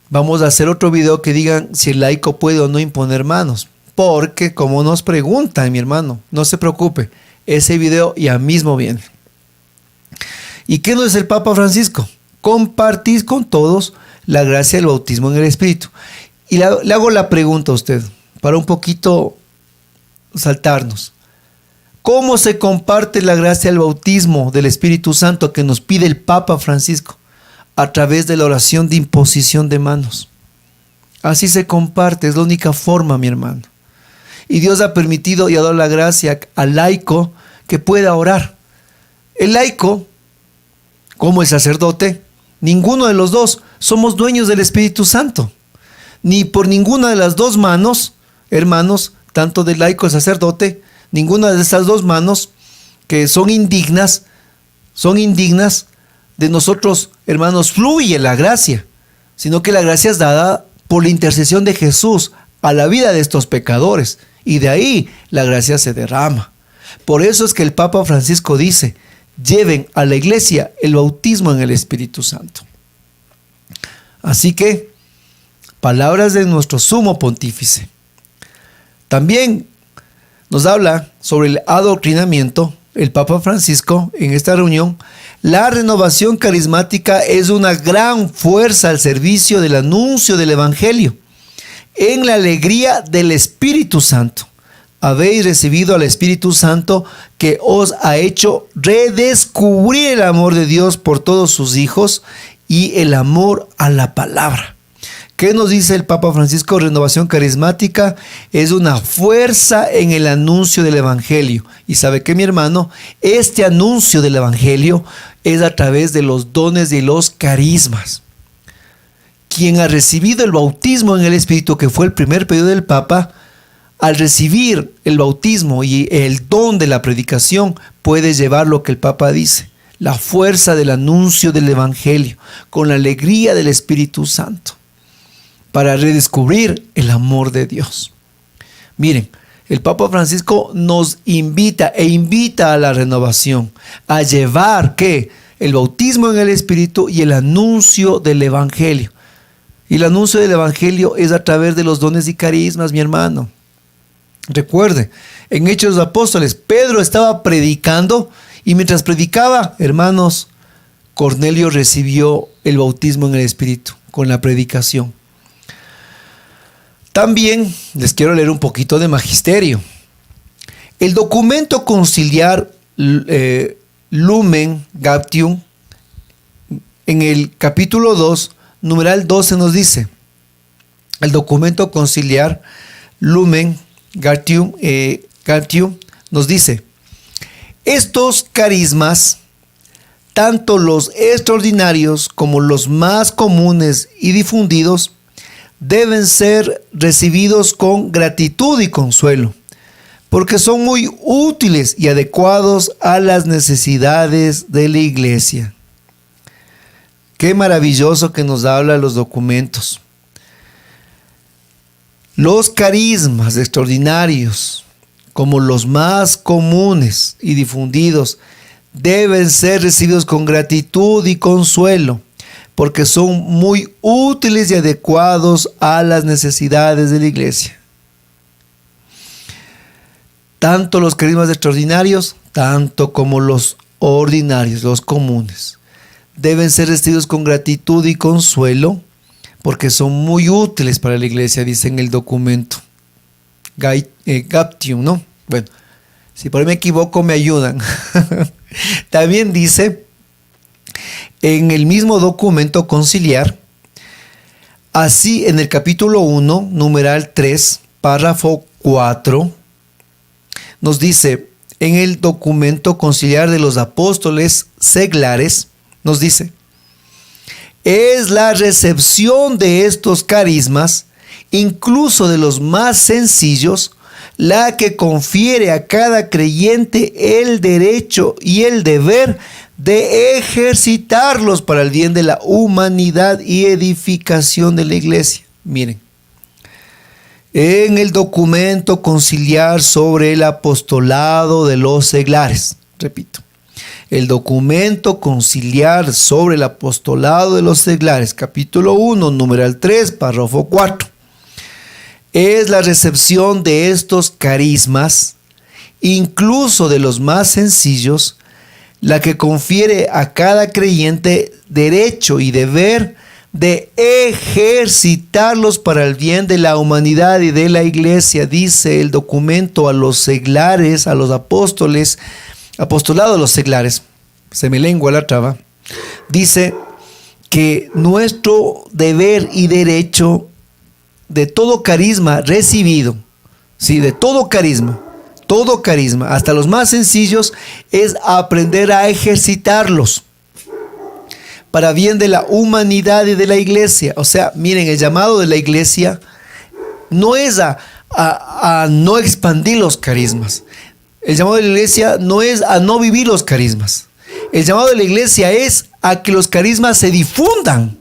Vamos a hacer otro video que digan si el laico puede o no imponer manos. Porque como nos preguntan, mi hermano, no se preocupe, ese video ya mismo viene. ¿Y qué nos dice el Papa Francisco? Compartid con todos la gracia del bautismo en el Espíritu. Y le hago la pregunta a usted, para un poquito saltarnos. ¿Cómo se comparte la gracia del bautismo del Espíritu Santo que nos pide el Papa Francisco? A través de la oración de imposición de manos. Así se comparte, es la única forma, mi hermano. Y Dios ha permitido y ha dado la gracia al laico que pueda orar. El laico, como el sacerdote, ninguno de los dos somos dueños del Espíritu Santo. Ni por ninguna de las dos manos, hermanos, tanto del laico el sacerdote, ninguna de esas dos manos que son indignas de nosotros, hermanos, fluye la gracia, sino que la gracia es dada por la intercesión de Jesús a la vida de estos pecadores, y de ahí la gracia se derrama. Por eso es que el Papa Francisco dice: lleven a la iglesia el bautismo en el Espíritu Santo. Así que, palabras de nuestro sumo pontífice. También nos habla sobre el adoctrinamiento el Papa Francisco en esta reunión. La renovación carismática es una gran fuerza al servicio del anuncio del Evangelio, en la alegría del Espíritu Santo. Habéis recibido al Espíritu Santo, que os ha hecho redescubrir el amor de Dios por todos sus hijos y el amor a la palabra. ¿Qué nos dice el Papa Francisco? Renovación carismática es una fuerza en el anuncio del Evangelio. Y sabe que, mi hermano, este anuncio del Evangelio es a través de los dones y los carismas. Quien ha recibido el bautismo en el Espíritu, que fue el primer pedido del Papa, al recibir el bautismo y el don de la predicación, puede llevar lo que el Papa dice, la fuerza del anuncio del Evangelio, con la alegría del Espíritu Santo, para redescubrir el amor de Dios. Miren, el Papa Francisco nos invita a la renovación, a llevar ¿qué? El bautismo en el Espíritu y el anuncio del Evangelio. Y el anuncio del Evangelio es a través de los dones y carismas, mi hermano. Recuerde, en Hechos de los Apóstoles, Pedro estaba predicando y mientras predicaba, hermanos, Cornelio recibió el bautismo en el Espíritu con la predicación. También les quiero leer un poquito de magisterio. El documento conciliar Lumen Gentium, en el capítulo 2, numeral 12 nos dice, el documento conciliar Lumen Gentium nos dice, estos carismas, tanto los extraordinarios como los más comunes y difundidos, deben ser recibidos con gratitud y consuelo, porque son muy útiles y adecuados a las necesidades de la iglesia. Qué maravilloso que nos habla los documentos. Los carismas extraordinarios, como los más comunes y difundidos, deben ser recibidos con gratitud y consuelo, porque son muy útiles y adecuados a las necesidades de la iglesia. Tanto los carismas extraordinarios, tanto como los ordinarios, los comunes, deben ser recibidos con gratitud y consuelo, porque son muy útiles para la iglesia, dice en el documento. Gaptium, ¿no? Bueno, si por ahí me equivoco, me ayudan. También dice en el mismo documento conciliar, así en el capítulo 1, numeral 3, párrafo 4, nos dice, en el documento conciliar de los apóstoles seglares, nos dice, es la recepción de estos carismas, incluso de los más sencillos, la que confiere a cada creyente el derecho y el deber de ejercitarlos para el bien de la humanidad y edificación de la iglesia. Miren, en el documento conciliar sobre el apostolado de los seglares, repito, el documento conciliar sobre el apostolado de los seglares, capítulo 1, numeral 3, párrafo 4, es la recepción de estos carismas, incluso de los más sencillos, la que confiere a cada creyente derecho y deber de ejercitarlos para el bien de la humanidad y de la iglesia, dice el documento a los seglares, a los apóstoles, apostolado de los seglares, se me lengua la traba, dice que nuestro deber y derecho de todo carisma recibido, sí, de todo carisma, hasta los más sencillos, es aprender a ejercitarlos para bien de la humanidad y de la iglesia. O sea, miren, el llamado de la iglesia no es a no expandir los carismas. El llamado de la iglesia no es a no vivir los carismas. El llamado de la iglesia es a que los carismas se difundan,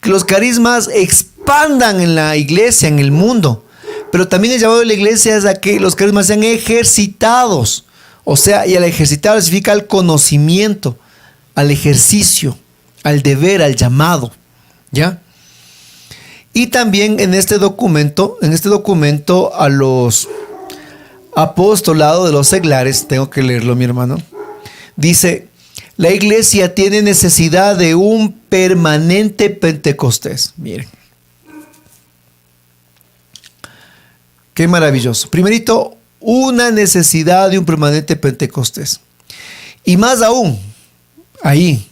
que los carismas expandan en la iglesia, en el mundo. Pero también el llamado de la iglesia es a que los carismas sean ejercitados. O sea, y al ejercitar significa al conocimiento, al ejercicio, al deber, al llamado. ¿Ya? Y también en este documento a los apostolados de los seglares, tengo que leerlo, mi hermano, dice, la iglesia tiene necesidad de un permanente Pentecostés. Miren. Qué maravilloso. Primerito, una necesidad de un permanente Pentecostés. Y más aún, ahí,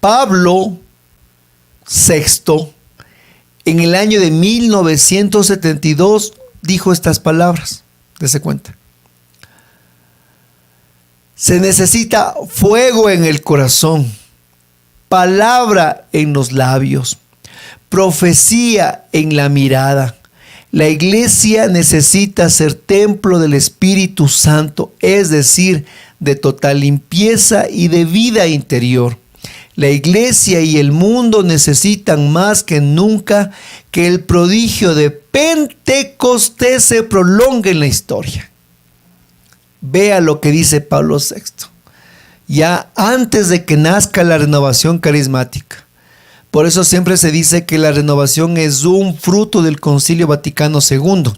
Pablo VI en el año de 1972 dijo estas palabras. Dese cuenta. Se necesita fuego en el corazón, palabra en los labios, profecía en la mirada. La iglesia necesita ser templo del Espíritu Santo, es decir, de total limpieza y de vida interior. La iglesia y el mundo necesitan más que nunca que el prodigio de Pentecostés se prolongue en la historia. Vea lo que dice Pablo VI. Ya antes de que nazca la renovación carismática. Por eso siempre se dice que la renovación es un fruto del Concilio Vaticano II.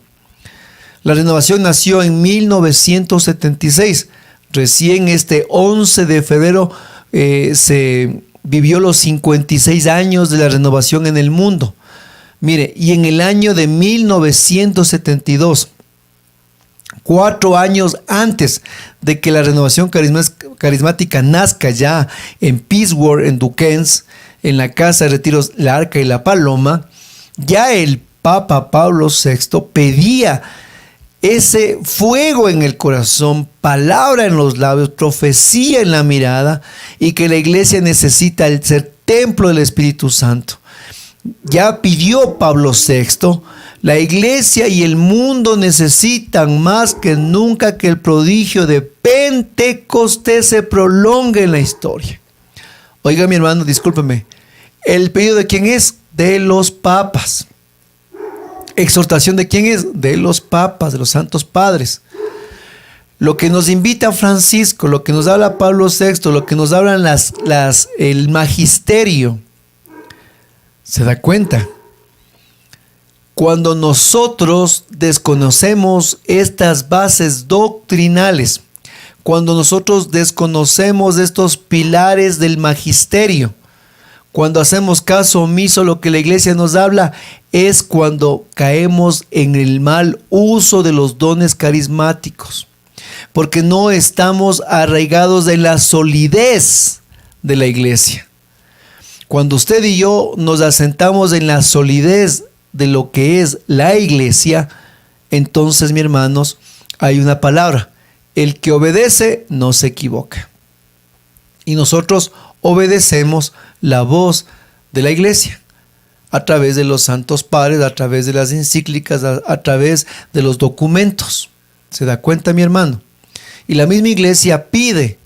La renovación nació en 1976. Recién este 11 de febrero se vivió los 56 años de la renovación en el mundo. Mire, y en el año de 1972, 4 años antes de que la renovación carismática nazca ya en Pittsburgh, en Duquesne, en la casa de retiros La Arca y la Paloma, ya el Papa Pablo VI pedía ese fuego en el corazón, palabra en los labios, profecía en la mirada, y que la iglesia necesita el ser templo del Espíritu Santo. Ya pidió Pablo VI, la iglesia y el mundo necesitan más que nunca que el prodigio de Pentecostés se prolongue en la historia. Oiga, mi hermano, discúlpeme, ¿el pedido de quién es? De los papas. ¿Exhortación de quién es? De los papas, de los santos padres. Lo que nos invita Francisco, lo que nos habla Pablo VI, lo que nos hablan el magisterio. ¿Se da cuenta? Cuando nosotros desconocemos estas bases doctrinales, cuando nosotros desconocemos estos pilares del magisterio, cuando hacemos caso omiso a lo que la iglesia nos habla, es cuando caemos en el mal uso de los dones carismáticos, porque no estamos arraigados en la solidez de la iglesia. Cuando usted y yo nos asentamos en la solidez de lo que es la iglesia, entonces, mis hermanos, hay una palabra: el que obedece no se equivoca. Y nosotros obedecemos la voz de la iglesia a través de los santos padres, a través de las encíclicas, a través de los documentos. ¿Se da cuenta, mi hermano? Y la misma iglesia pide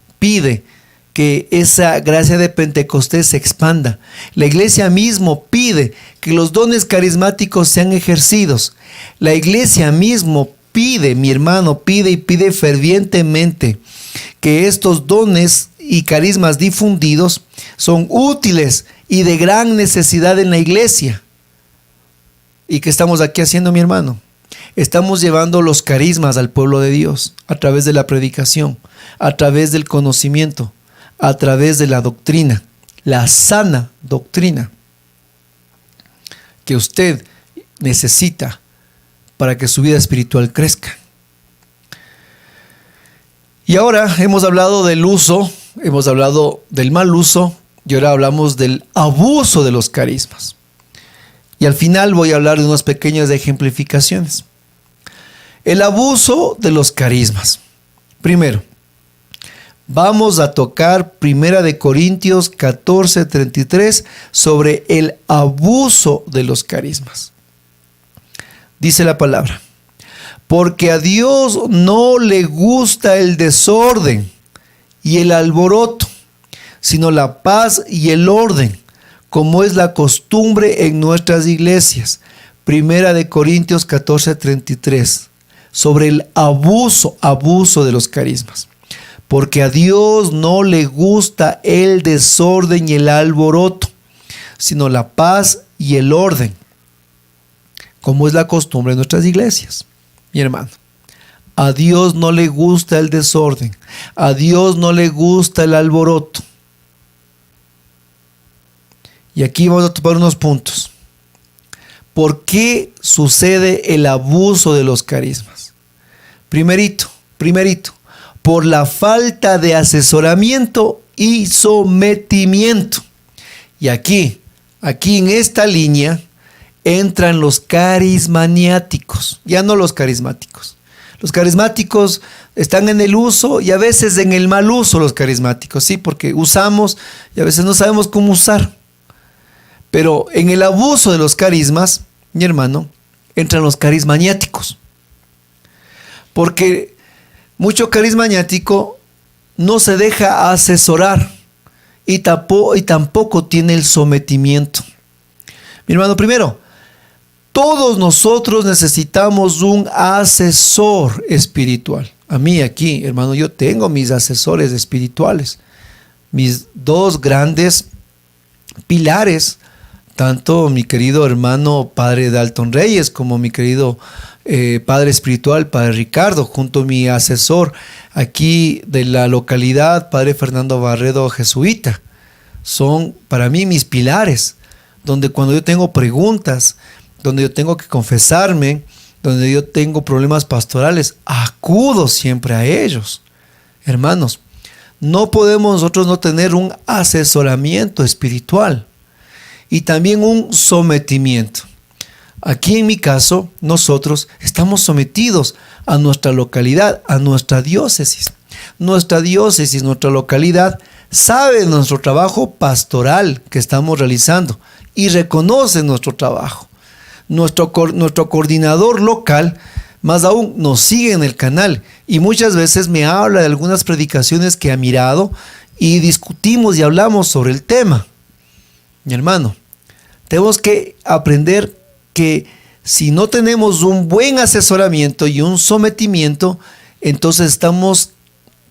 que esa gracia de Pentecostés se expanda. La iglesia mismo pide que los dones carismáticos sean ejercidos. La iglesia mismo pide, mi hermano, pide fervientemente que estos dones y carismas difundidos son útiles y de gran necesidad en la iglesia. ¿Y qué estamos aquí haciendo, mi hermano? Estamos llevando los carismas al pueblo de Dios a través de la predicación, a través del conocimiento, a través de la doctrina, la sana doctrina que usted necesita para que su vida espiritual crezca. Y ahora hemos hablado del uso, hemos hablado del mal uso, y ahora hablamos del abuso de los carismas. Y al final voy a hablar de unas pequeñas ejemplificaciones. El abuso de los carismas. Primero, vamos a tocar 1 Corintios 14:33 sobre el abuso de los carismas. Dice la palabra: porque a Dios no le gusta el desorden y el alboroto, sino la paz y el orden, como es la costumbre en nuestras iglesias. 1 Corintios 14:33, sobre el abuso de los carismas. Porque a Dios no le gusta el desorden y el alboroto, sino la paz y el orden, como es la costumbre en nuestras iglesias. Mi hermano, a Dios no le gusta el desorden, a Dios no le gusta el alboroto. Y aquí vamos a topar unos puntos. ¿Por qué sucede el abuso de los carismas? Primerito, por la falta de asesoramiento y sometimiento. Y aquí en esta línea entran los carismaniáticos, ya no los carismáticos. Los carismáticos están en el uso y a veces en el mal uso los carismáticos, sí, porque usamos y a veces no sabemos cómo usar. Pero en el abuso de los carismas, mi hermano, entran los carismaniáticos. Porque mucho carismaniático no se deja asesorar y tampoco tiene el sometimiento. Mi hermano, primero, todos nosotros necesitamos un asesor espiritual. A mí aquí, hermano, yo tengo mis asesores espirituales. Mis dos grandes pilares, tanto mi querido hermano Padre Dalton Reyes como mi querido Padre Espiritual, Padre Ricardo, junto a mi asesor aquí de la localidad, Padre Fernando Barredo Jesuita. Son para mí mis pilares, donde cuando yo tengo preguntas, donde yo tengo que confesarme, donde yo tengo problemas pastorales, acudo siempre a ellos. Hermanos, no podemos nosotros no tener un asesoramiento espiritual y también un sometimiento. Aquí en mi caso, nosotros estamos sometidos a nuestra localidad, a nuestra diócesis. Nuestra diócesis, nuestra localidad, sabe nuestro trabajo pastoral que estamos realizando y reconoce nuestro trabajo. Nuestro coordinador local, más aún, nos sigue en el canal y muchas veces me habla de algunas predicaciones que ha mirado y discutimos y hablamos sobre el tema. Mi hermano, tenemos que aprender que si no tenemos un buen asesoramiento y un sometimiento, entonces estamos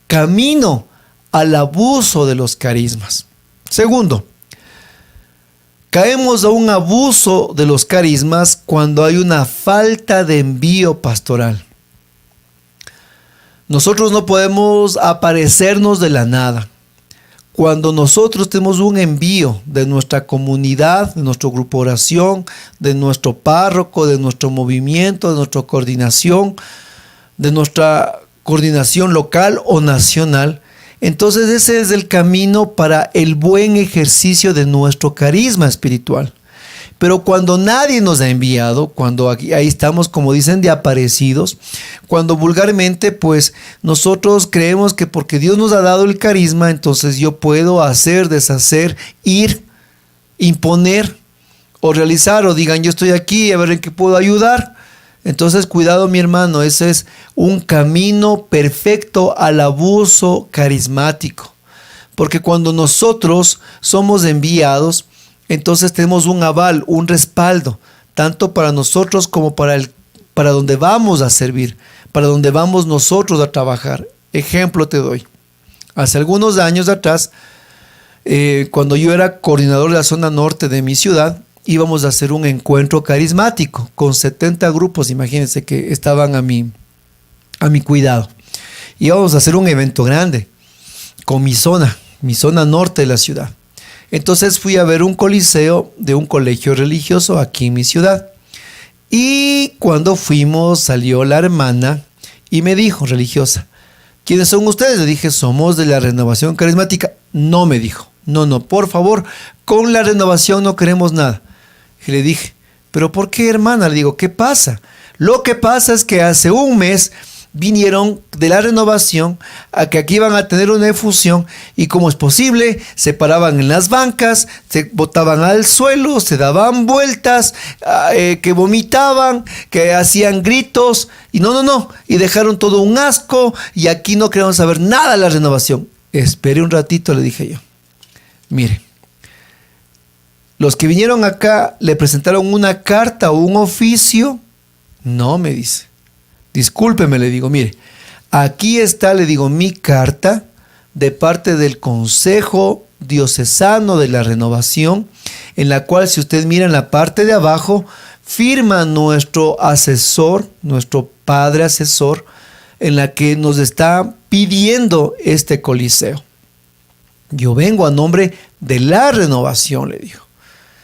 camino al abuso de los carismas. Segundo, caemos a un abuso de los carismas cuando hay una falta de envío pastoral. Nosotros no podemos aparecernos de la nada. Cuando nosotros tenemos un envío de nuestra comunidad, de nuestro grupo de oración, de nuestro párroco, de nuestro movimiento, de nuestra coordinación local o nacional, entonces ese es el camino para el buen ejercicio de nuestro carisma espiritual. Pero cuando nadie nos ha enviado, cuando ahí estamos, como dicen, de aparecidos, cuando vulgarmente pues nosotros creemos que porque Dios nos ha dado el carisma, entonces yo puedo hacer, deshacer, ir, imponer o realizar, o digan yo estoy aquí a ver en qué puedo ayudar. Entonces cuidado, mi hermano, ese es un camino perfecto al abuso carismático. Porque cuando nosotros somos enviados, entonces tenemos un aval, un respaldo, tanto para nosotros como para donde vamos a servir, para donde vamos nosotros a trabajar. Ejemplo te doy. Hace algunos años atrás, cuando yo era coordinador de la zona norte de mi ciudad, íbamos a hacer un encuentro carismático con 70 grupos, imagínense que estaban a mi cuidado. Íbamos a hacer un evento grande con mi zona norte de la ciudad. Entonces fui a ver un coliseo de un colegio religioso aquí en mi ciudad. Y cuando fuimos, salió la hermana y me dijo, religiosa, ¿quiénes son ustedes? Le dije, somos de la Renovación Carismática. No, me dijo, no, por favor, con la renovación no queremos nada. Y le dije, ¿pero por qué, hermana? Le digo, ¿qué pasa? Lo que pasa es que hace un mes vinieron de la renovación a que aquí iban a tener una efusión y como es posible, se paraban en las bancas, se botaban al suelo, se daban vueltas, que vomitaban, que hacían gritos y no, y dejaron todo un asco y aquí no queremos saber nada de la renovación. Espere un ratito, le dije yo. Mire, los que vinieron acá le presentaron una carta o un oficio. No, me dice. Discúlpeme, le digo, mire, aquí está, le digo, mi carta de parte del Consejo Diocesano de la Renovación, en la cual, si usted mira en la parte de abajo, firma nuestro asesor, nuestro padre asesor, en la que nos está pidiendo este coliseo. Yo vengo a nombre de la renovación, le digo.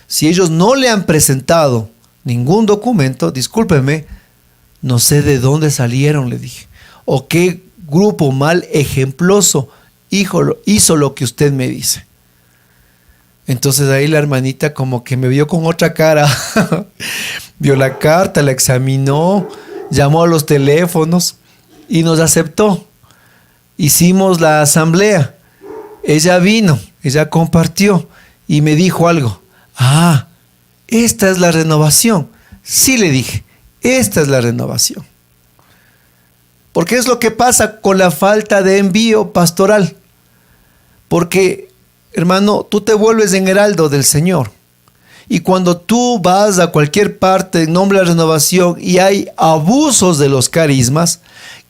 Si ellos no le han presentado ningún documento, discúlpeme, no sé de dónde salieron, le dije. O qué grupo mal ejemploso hizo lo que usted me dice. Entonces ahí la hermanita como que me vio con otra cara. Vio la carta, la examinó, llamó a los teléfonos y nos aceptó. Hicimos la asamblea. Ella vino, ella compartió y me dijo algo. Ah, esta es la renovación. Sí, le dije, esta es la renovación. Porque es lo que pasa con la falta de envío pastoral. Porque, hermano, tú te vuelves en heraldo del Señor. Y cuando tú vas a cualquier parte en nombre de la renovación y hay abusos de los carismas,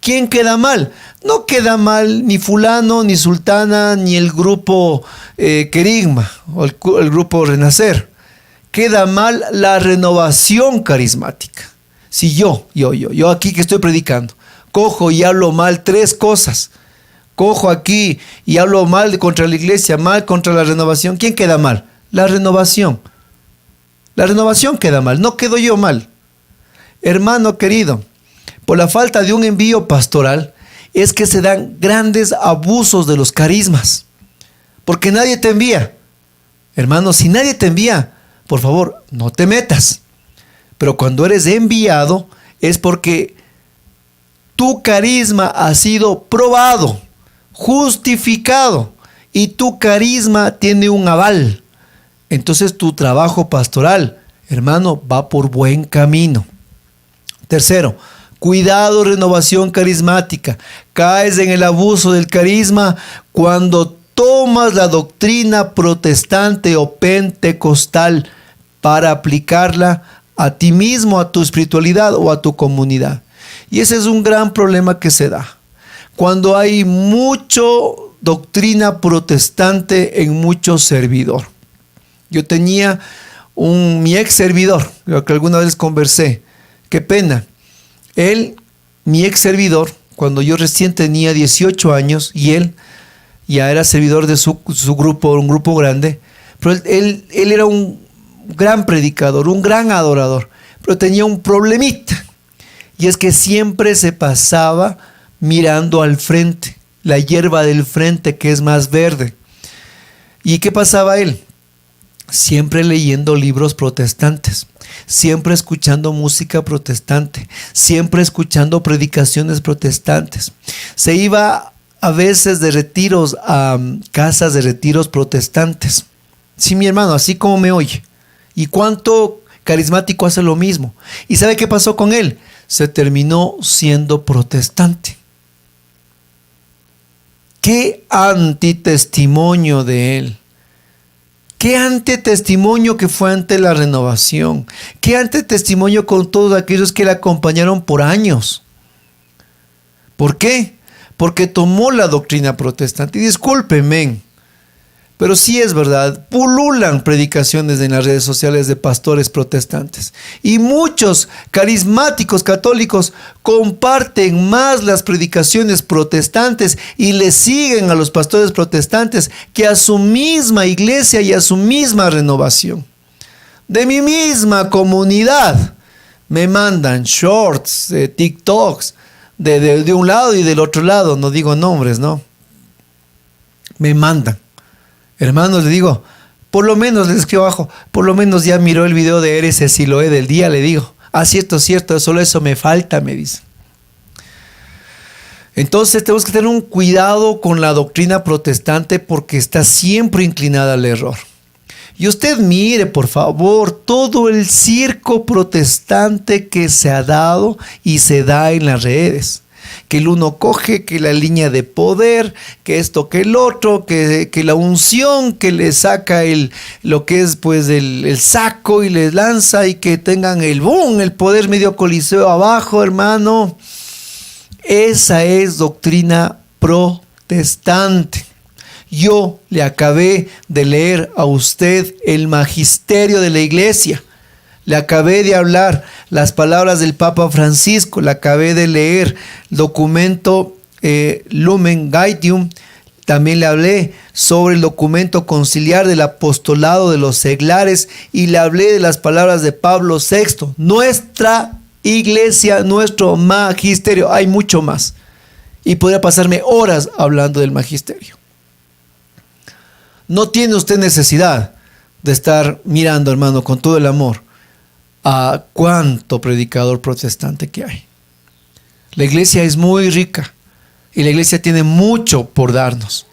¿quién queda mal? No queda mal ni fulano, ni sultana, ni el grupo Querigma o el grupo Renacer. Queda mal la renovación carismática. Si yo aquí que estoy predicando, cojo y hablo mal 3 cosas, cojo aquí y hablo mal contra la iglesia, mal contra la renovación, ¿quién queda mal? La renovación. La renovación queda mal, no quedo yo mal. Hermano querido, por la falta de un envío pastoral es que se dan grandes abusos de los carismas. Porque nadie te envía. Hermano, si nadie te envía, por favor, no te metas. Pero cuando eres enviado es porque tu carisma ha sido probado, justificado y tu carisma tiene un aval. Entonces tu trabajo pastoral, hermano, va por buen camino. Tercero, cuidado, renovación carismática. Caes en el abuso del carisma cuando tomas la doctrina protestante o pentecostal para aplicarla a ti mismo, a tu espiritualidad o a tu comunidad. Y ese es un gran problema que se da. Cuando hay mucho doctrina protestante en mucho servidor. Yo tenía mi ex servidor, lo que alguna vez conversé. Qué pena. Él, mi ex servidor, cuando yo recién tenía 18 años y él ya era servidor de su grupo, un grupo grande, pero él era un gran predicador, un gran adorador, pero tenía un problemita. Y es que siempre se pasaba mirando al frente, la hierba del frente que es más verde. ¿Y qué pasaba él? Siempre leyendo libros protestantes, siempre escuchando música protestante, siempre escuchando predicaciones protestantes. Se iba a veces de retiros a casas de retiros protestantes. Sí, mi hermano, así como me oye. ¿Y cuánto carismático hace lo mismo? ¿Y sabe qué pasó con él? Se terminó siendo protestante. Qué antitestimonio de él. Qué antitestimonio que fue ante la renovación. Qué antitestimonio con todos aquellos que le acompañaron por años. ¿Por qué? Porque tomó la doctrina protestante. Y discúlpenme, pero sí es verdad, pululan predicaciones en las redes sociales de pastores protestantes. Y muchos carismáticos católicos comparten más las predicaciones protestantes y le siguen a los pastores protestantes que a su misma iglesia y a su misma renovación. De mi misma comunidad me mandan shorts, TikToks, de un lado y del otro lado, no digo nombres, ¿no? Me mandan. Hermanos, le digo, por lo menos, les escribo abajo, por lo menos ya miró el video de Eres el Siloé del día, le digo. Ah, cierto, solo eso me falta, me dice. Entonces tenemos que tener un cuidado con la doctrina protestante porque está siempre inclinada al error. Y usted mire, por favor, todo el circo protestante que se ha dado y se da en las redes. Que el uno coge, que la línea de poder, que esto, que el otro, que la unción, que le saca lo que es pues el saco y les lanza y que tengan el boom, el poder medio coliseo abajo, hermano. Esa es doctrina protestante. Yo le acabé de leer a usted el magisterio de la iglesia. Le acabé de hablar las palabras del Papa Francisco, le acabé de leer el documento Lumen Gentium. También le hablé sobre el documento conciliar del apostolado de los seglares y le hablé de las palabras de Pablo VI. Nuestra iglesia, nuestro magisterio, hay mucho más. Y podría pasarme horas hablando del magisterio. No tiene usted necesidad de estar mirando, hermano, con todo el amor, a cuánto predicador protestante que hay. La iglesia es muy rica y la iglesia tiene mucho por darnos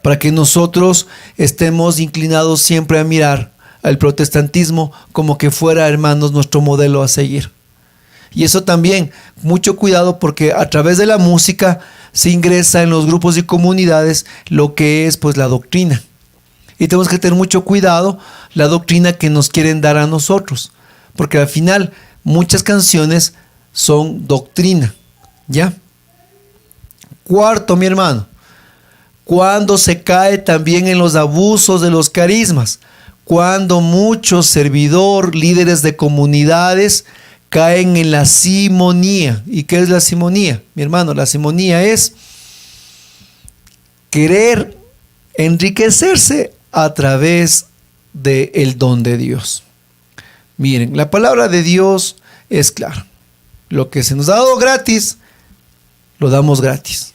para que nosotros estemos inclinados siempre a mirar al protestantismo como que fuera, hermanos, nuestro modelo a seguir. Y eso también, mucho cuidado, porque a través de la música se ingresa en los grupos y comunidades lo que es pues la doctrina. Y tenemos que tener mucho cuidado la doctrina que nos quieren dar a nosotros, porque al final muchas canciones son doctrina, ¿ya? Cuarto, mi hermano, cuando se cae también en los abusos de los carismas, cuando muchos servidores, líderes de comunidades caen en la simonía. ¿Y qué es la simonía? Mi hermano, la simonía es querer enriquecerse a través del don de Dios. Miren, la palabra de Dios es clara. Lo que se nos ha dado gratis, lo damos gratis.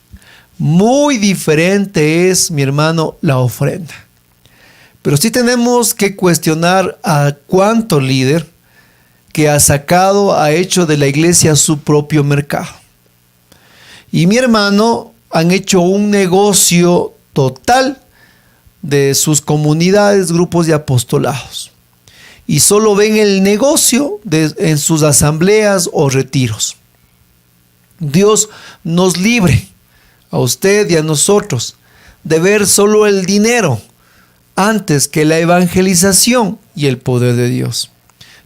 Muy diferente es, mi hermano, la ofrenda. Pero sí tenemos que cuestionar a cuánto líder que ha hecho de la iglesia su propio mercado. Y mi hermano, han hecho un negocio total de sus comunidades, grupos de apostolados. Y solo ven el negocio en sus asambleas o retiros. Dios nos libre, a usted y a nosotros, de ver solo el dinero antes que la evangelización y el poder de Dios.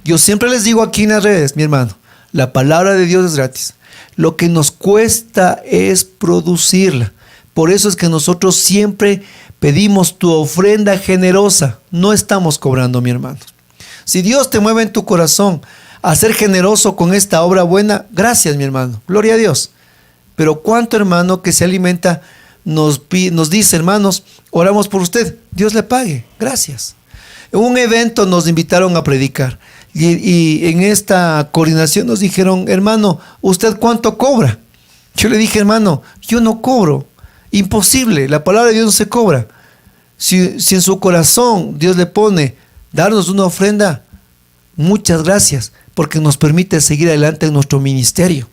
Yo siempre les digo aquí en las redes, mi hermano, la palabra de Dios es gratis. Lo que nos cuesta es producirla. Por eso es que nosotros siempre pedimos tu ofrenda generosa. No estamos cobrando, mi hermano. Si Dios te mueve en tu corazón a ser generoso con esta obra buena, gracias, mi hermano. Gloria a Dios. Pero cuánto hermano que se alimenta nos dice, hermanos, oramos por usted. Dios le pague. Gracias. En un evento nos invitaron a predicar. Y en esta coordinación nos dijeron, hermano, ¿usted cuánto cobra? Yo le dije, hermano, yo no cobro. Imposible, la palabra de Dios no se cobra. Si en su corazón Dios le pone darnos una ofrenda, muchas gracias, porque nos permite seguir adelante en nuestro ministerio.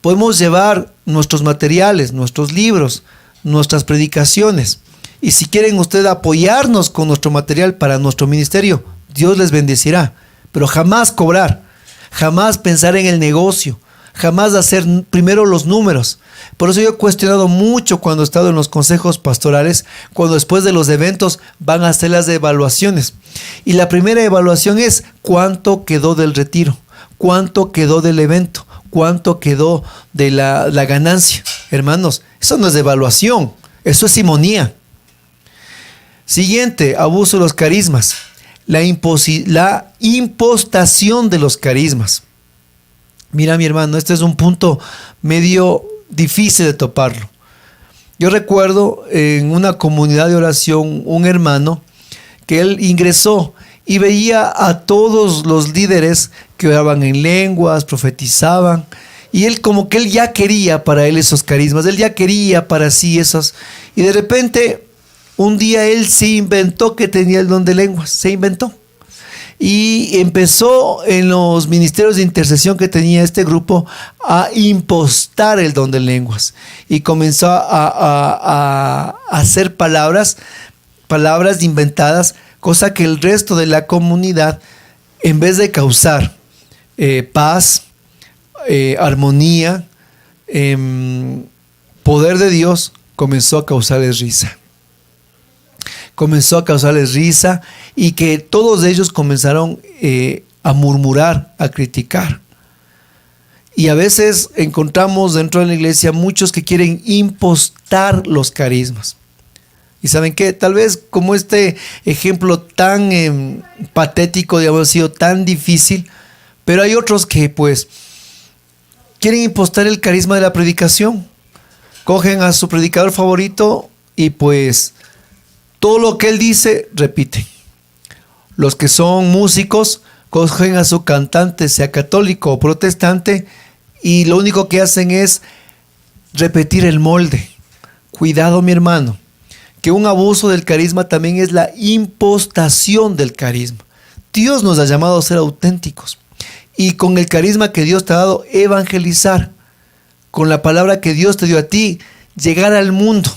Podemos llevar nuestros materiales, nuestros libros, nuestras predicaciones. Y si quieren ustedes apoyarnos con nuestro material para nuestro ministerio, Dios les bendecirá. Pero jamás cobrar, jamás pensar en el negocio, jamás hacer primero los números. Por eso yo he cuestionado mucho cuando he estado en los consejos pastorales, cuando después de los eventos van a hacer las evaluaciones. Y la primera evaluación es cuánto quedó del retiro, cuánto quedó del evento, cuánto quedó de la ganancia. Hermanos, eso no es evaluación, eso es simonía. Siguiente, abuso de los carismas. La impostación de los carismas. Mira, mi hermano, este es un punto medio difícil de toparlo. Yo recuerdo en una comunidad de oración un hermano que él ingresó y veía a todos los líderes que oraban en lenguas, profetizaban, y él como que él ya quería para él esos carismas, él ya quería para sí esos, y de repente un día él se inventó que tenía el don de lenguas, se inventó. Y empezó en los ministerios de intercesión que tenía este grupo a impostar el don de lenguas. Y comenzó a hacer palabras inventadas, cosa que el resto de la comunidad, en vez de causar paz, armonía, poder de Dios, comenzó a causarles risa. Comenzó a causarles risa y que todos ellos comenzaron a murmurar, a criticar. Y a veces encontramos dentro de la iglesia muchos que quieren impostar los carismas. Y ¿saben qué? Tal vez como este ejemplo tan patético de haber sido tan difícil, pero hay otros que pues quieren impostar el carisma de la predicación. Cogen a su predicador favorito y pues todo lo que él dice, repite. Los que son músicos cogen a su cantante, sea católico o protestante, y lo único que hacen es repetir el molde. Cuidado, mi hermano, que un abuso del carisma también es la impostación del carisma. Dios nos ha llamado a ser auténticos y con el carisma que Dios te ha dado, evangelizar. Con la palabra que Dios te dio a ti, llegar al mundo.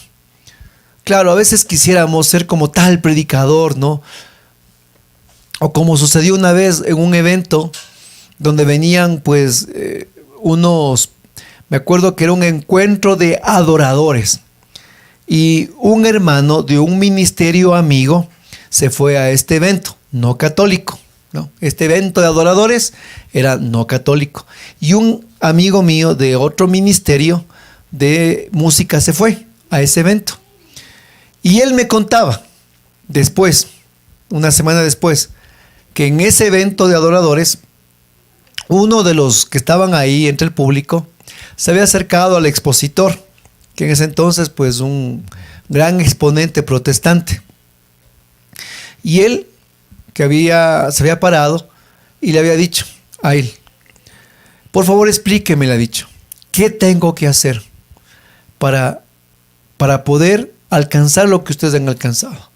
Claro, a veces quisiéramos ser como tal predicador, ¿no? O como sucedió una vez en un evento donde venían pues me acuerdo que era un encuentro de adoradores. Y un hermano de un ministerio amigo se fue a este evento, no católico, ¿no? Este evento de adoradores era no católico. Y un amigo mío de otro ministerio de música se fue a ese evento. Y él me contaba después, una semana después, que en ese evento de adoradores, uno de los que estaban ahí entre el público se había acercado al expositor, que en ese entonces pues un gran exponente protestante. Y él, se había parado y le había dicho a él, por favor explíqueme, le ha dicho, ¿qué tengo que hacer para poder alcanzar lo que ustedes han alcanzado?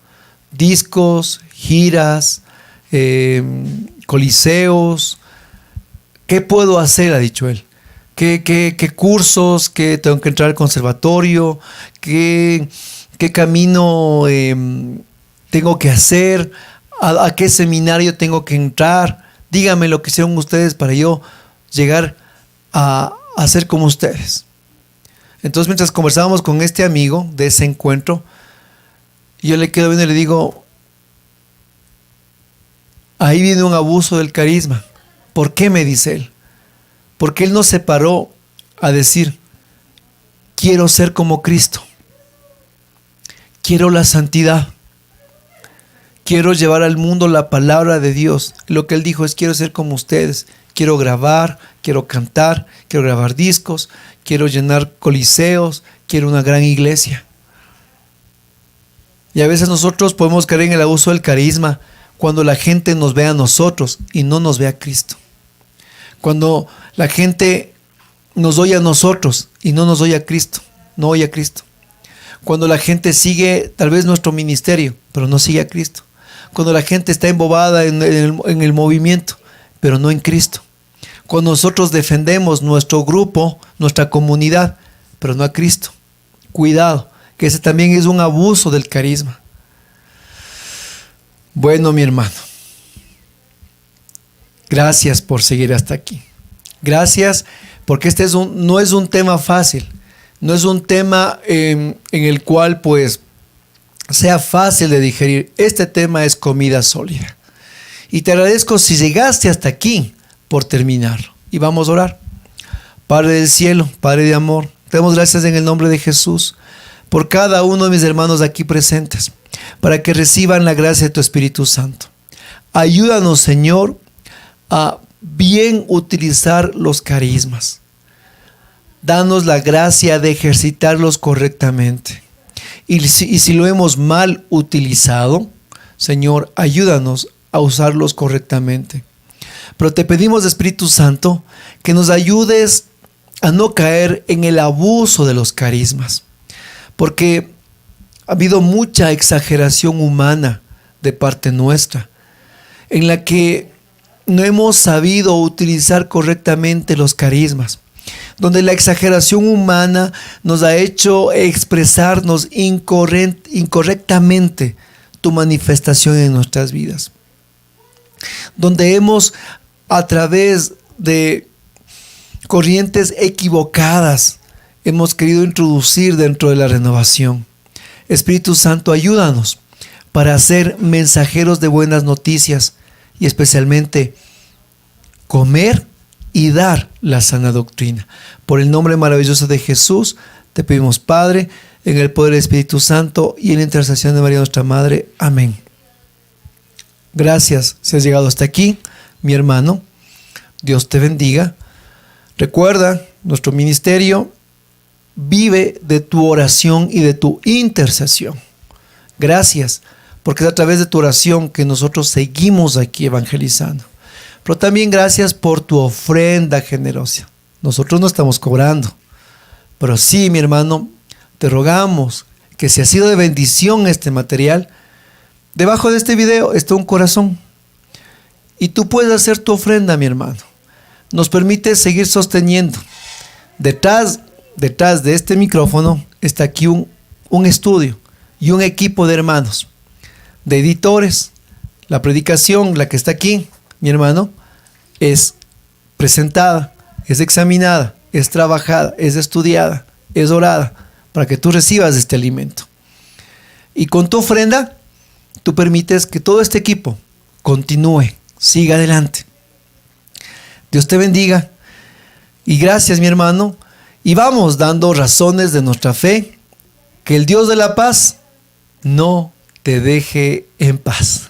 Discos, giras, coliseos, ¿qué puedo hacer?, ha dicho él. ¿Qué cursos? ¿Qué tengo que entrar al conservatorio? ¿Qué camino tengo que hacer? ¿A qué seminario tengo que entrar? Díganme lo que hicieron ustedes para yo llegar a ser como ustedes. Entonces, mientras conversábamos con este amigo de ese encuentro, yo le quedo viendo y le digo, ahí viene un abuso del carisma. ¿Por qué?, me dice él. Porque él no se paró a decir, quiero ser como Cristo, quiero la santidad, quiero llevar al mundo la palabra de Dios. Lo que él dijo es, quiero ser como ustedes, quiero grabar, quiero cantar, quiero grabar discos, quiero llenar coliseos, quiero una gran iglesia. Y a veces nosotros podemos caer en el abuso del carisma cuando la gente nos ve a nosotros y no nos ve a Cristo. Cuando la gente nos oye a nosotros y no nos oye a Cristo, no oye a Cristo. Cuando la gente sigue tal vez nuestro ministerio, pero no sigue a Cristo. Cuando la gente está embobada en el movimiento, pero no en Cristo. Cuando nosotros defendemos nuestro grupo, nuestra comunidad, pero no a Cristo. Cuidado, que ese también es un abuso del carisma. Bueno, mi hermano, gracias por seguir hasta aquí. Gracias, porque este no es un tema fácil. No es un tema en el cual pues sea fácil de digerir. Este tema es comida sólida. Y te agradezco si llegaste hasta aquí por terminarlo. Y vamos a orar. Padre del cielo, Padre de amor, te damos gracias en el nombre de Jesús por cada uno de mis hermanos aquí presentes, para que reciban la gracia de tu Espíritu Santo. Ayúdanos, Señor, a bien utilizar los carismas. Danos la gracia de ejercitarlos correctamente. Y si lo hemos mal utilizado, Señor, ayúdanos a usarlos correctamente. Pero te pedimos, Espíritu Santo, que nos ayudes a no caer en el abuso de los carismas. Porque ha habido mucha exageración humana de parte nuestra, en la que no hemos sabido utilizar correctamente los carismas, donde la exageración humana nos ha hecho expresarnos incorrectamente tu manifestación en nuestras vidas, donde hemos, a través de corrientes equivocadas, hemos querido introducir dentro de la renovación. Espíritu Santo, ayúdanos para ser mensajeros de buenas noticias y especialmente comer y dar la sana doctrina. Por el nombre maravilloso de Jesús, te pedimos, Padre, en el poder del Espíritu Santo y en la intercesión de María nuestra Madre. Amén. Gracias si has llegado hasta aquí, mi hermano. Dios te bendiga. Recuerda, nuestro ministerio vive de tu oración y de tu intercesión. Gracias, porque es a través de tu oración que nosotros seguimos aquí evangelizando. Pero también gracias por tu ofrenda generosa. Nosotros no estamos cobrando, pero sí, mi hermano, te rogamos que si ha sido de bendición este material, debajo de este video está un corazón. Y tú puedes hacer tu ofrenda, mi hermano. Nos permite seguir sosteniendo. Detrás de este micrófono está aquí un estudio y un equipo de hermanos, de editores. La predicación, la que está aquí, mi hermano, es presentada, es examinada, es trabajada, es estudiada, es orada, para que tú recibas este alimento. Y con tu ofrenda, tú permites que todo este equipo continúe, siga adelante. Dios te bendiga. Y gracias, mi hermano. Y vamos dando razones de nuestra fe. Que el Dios de la paz no te deje en paz.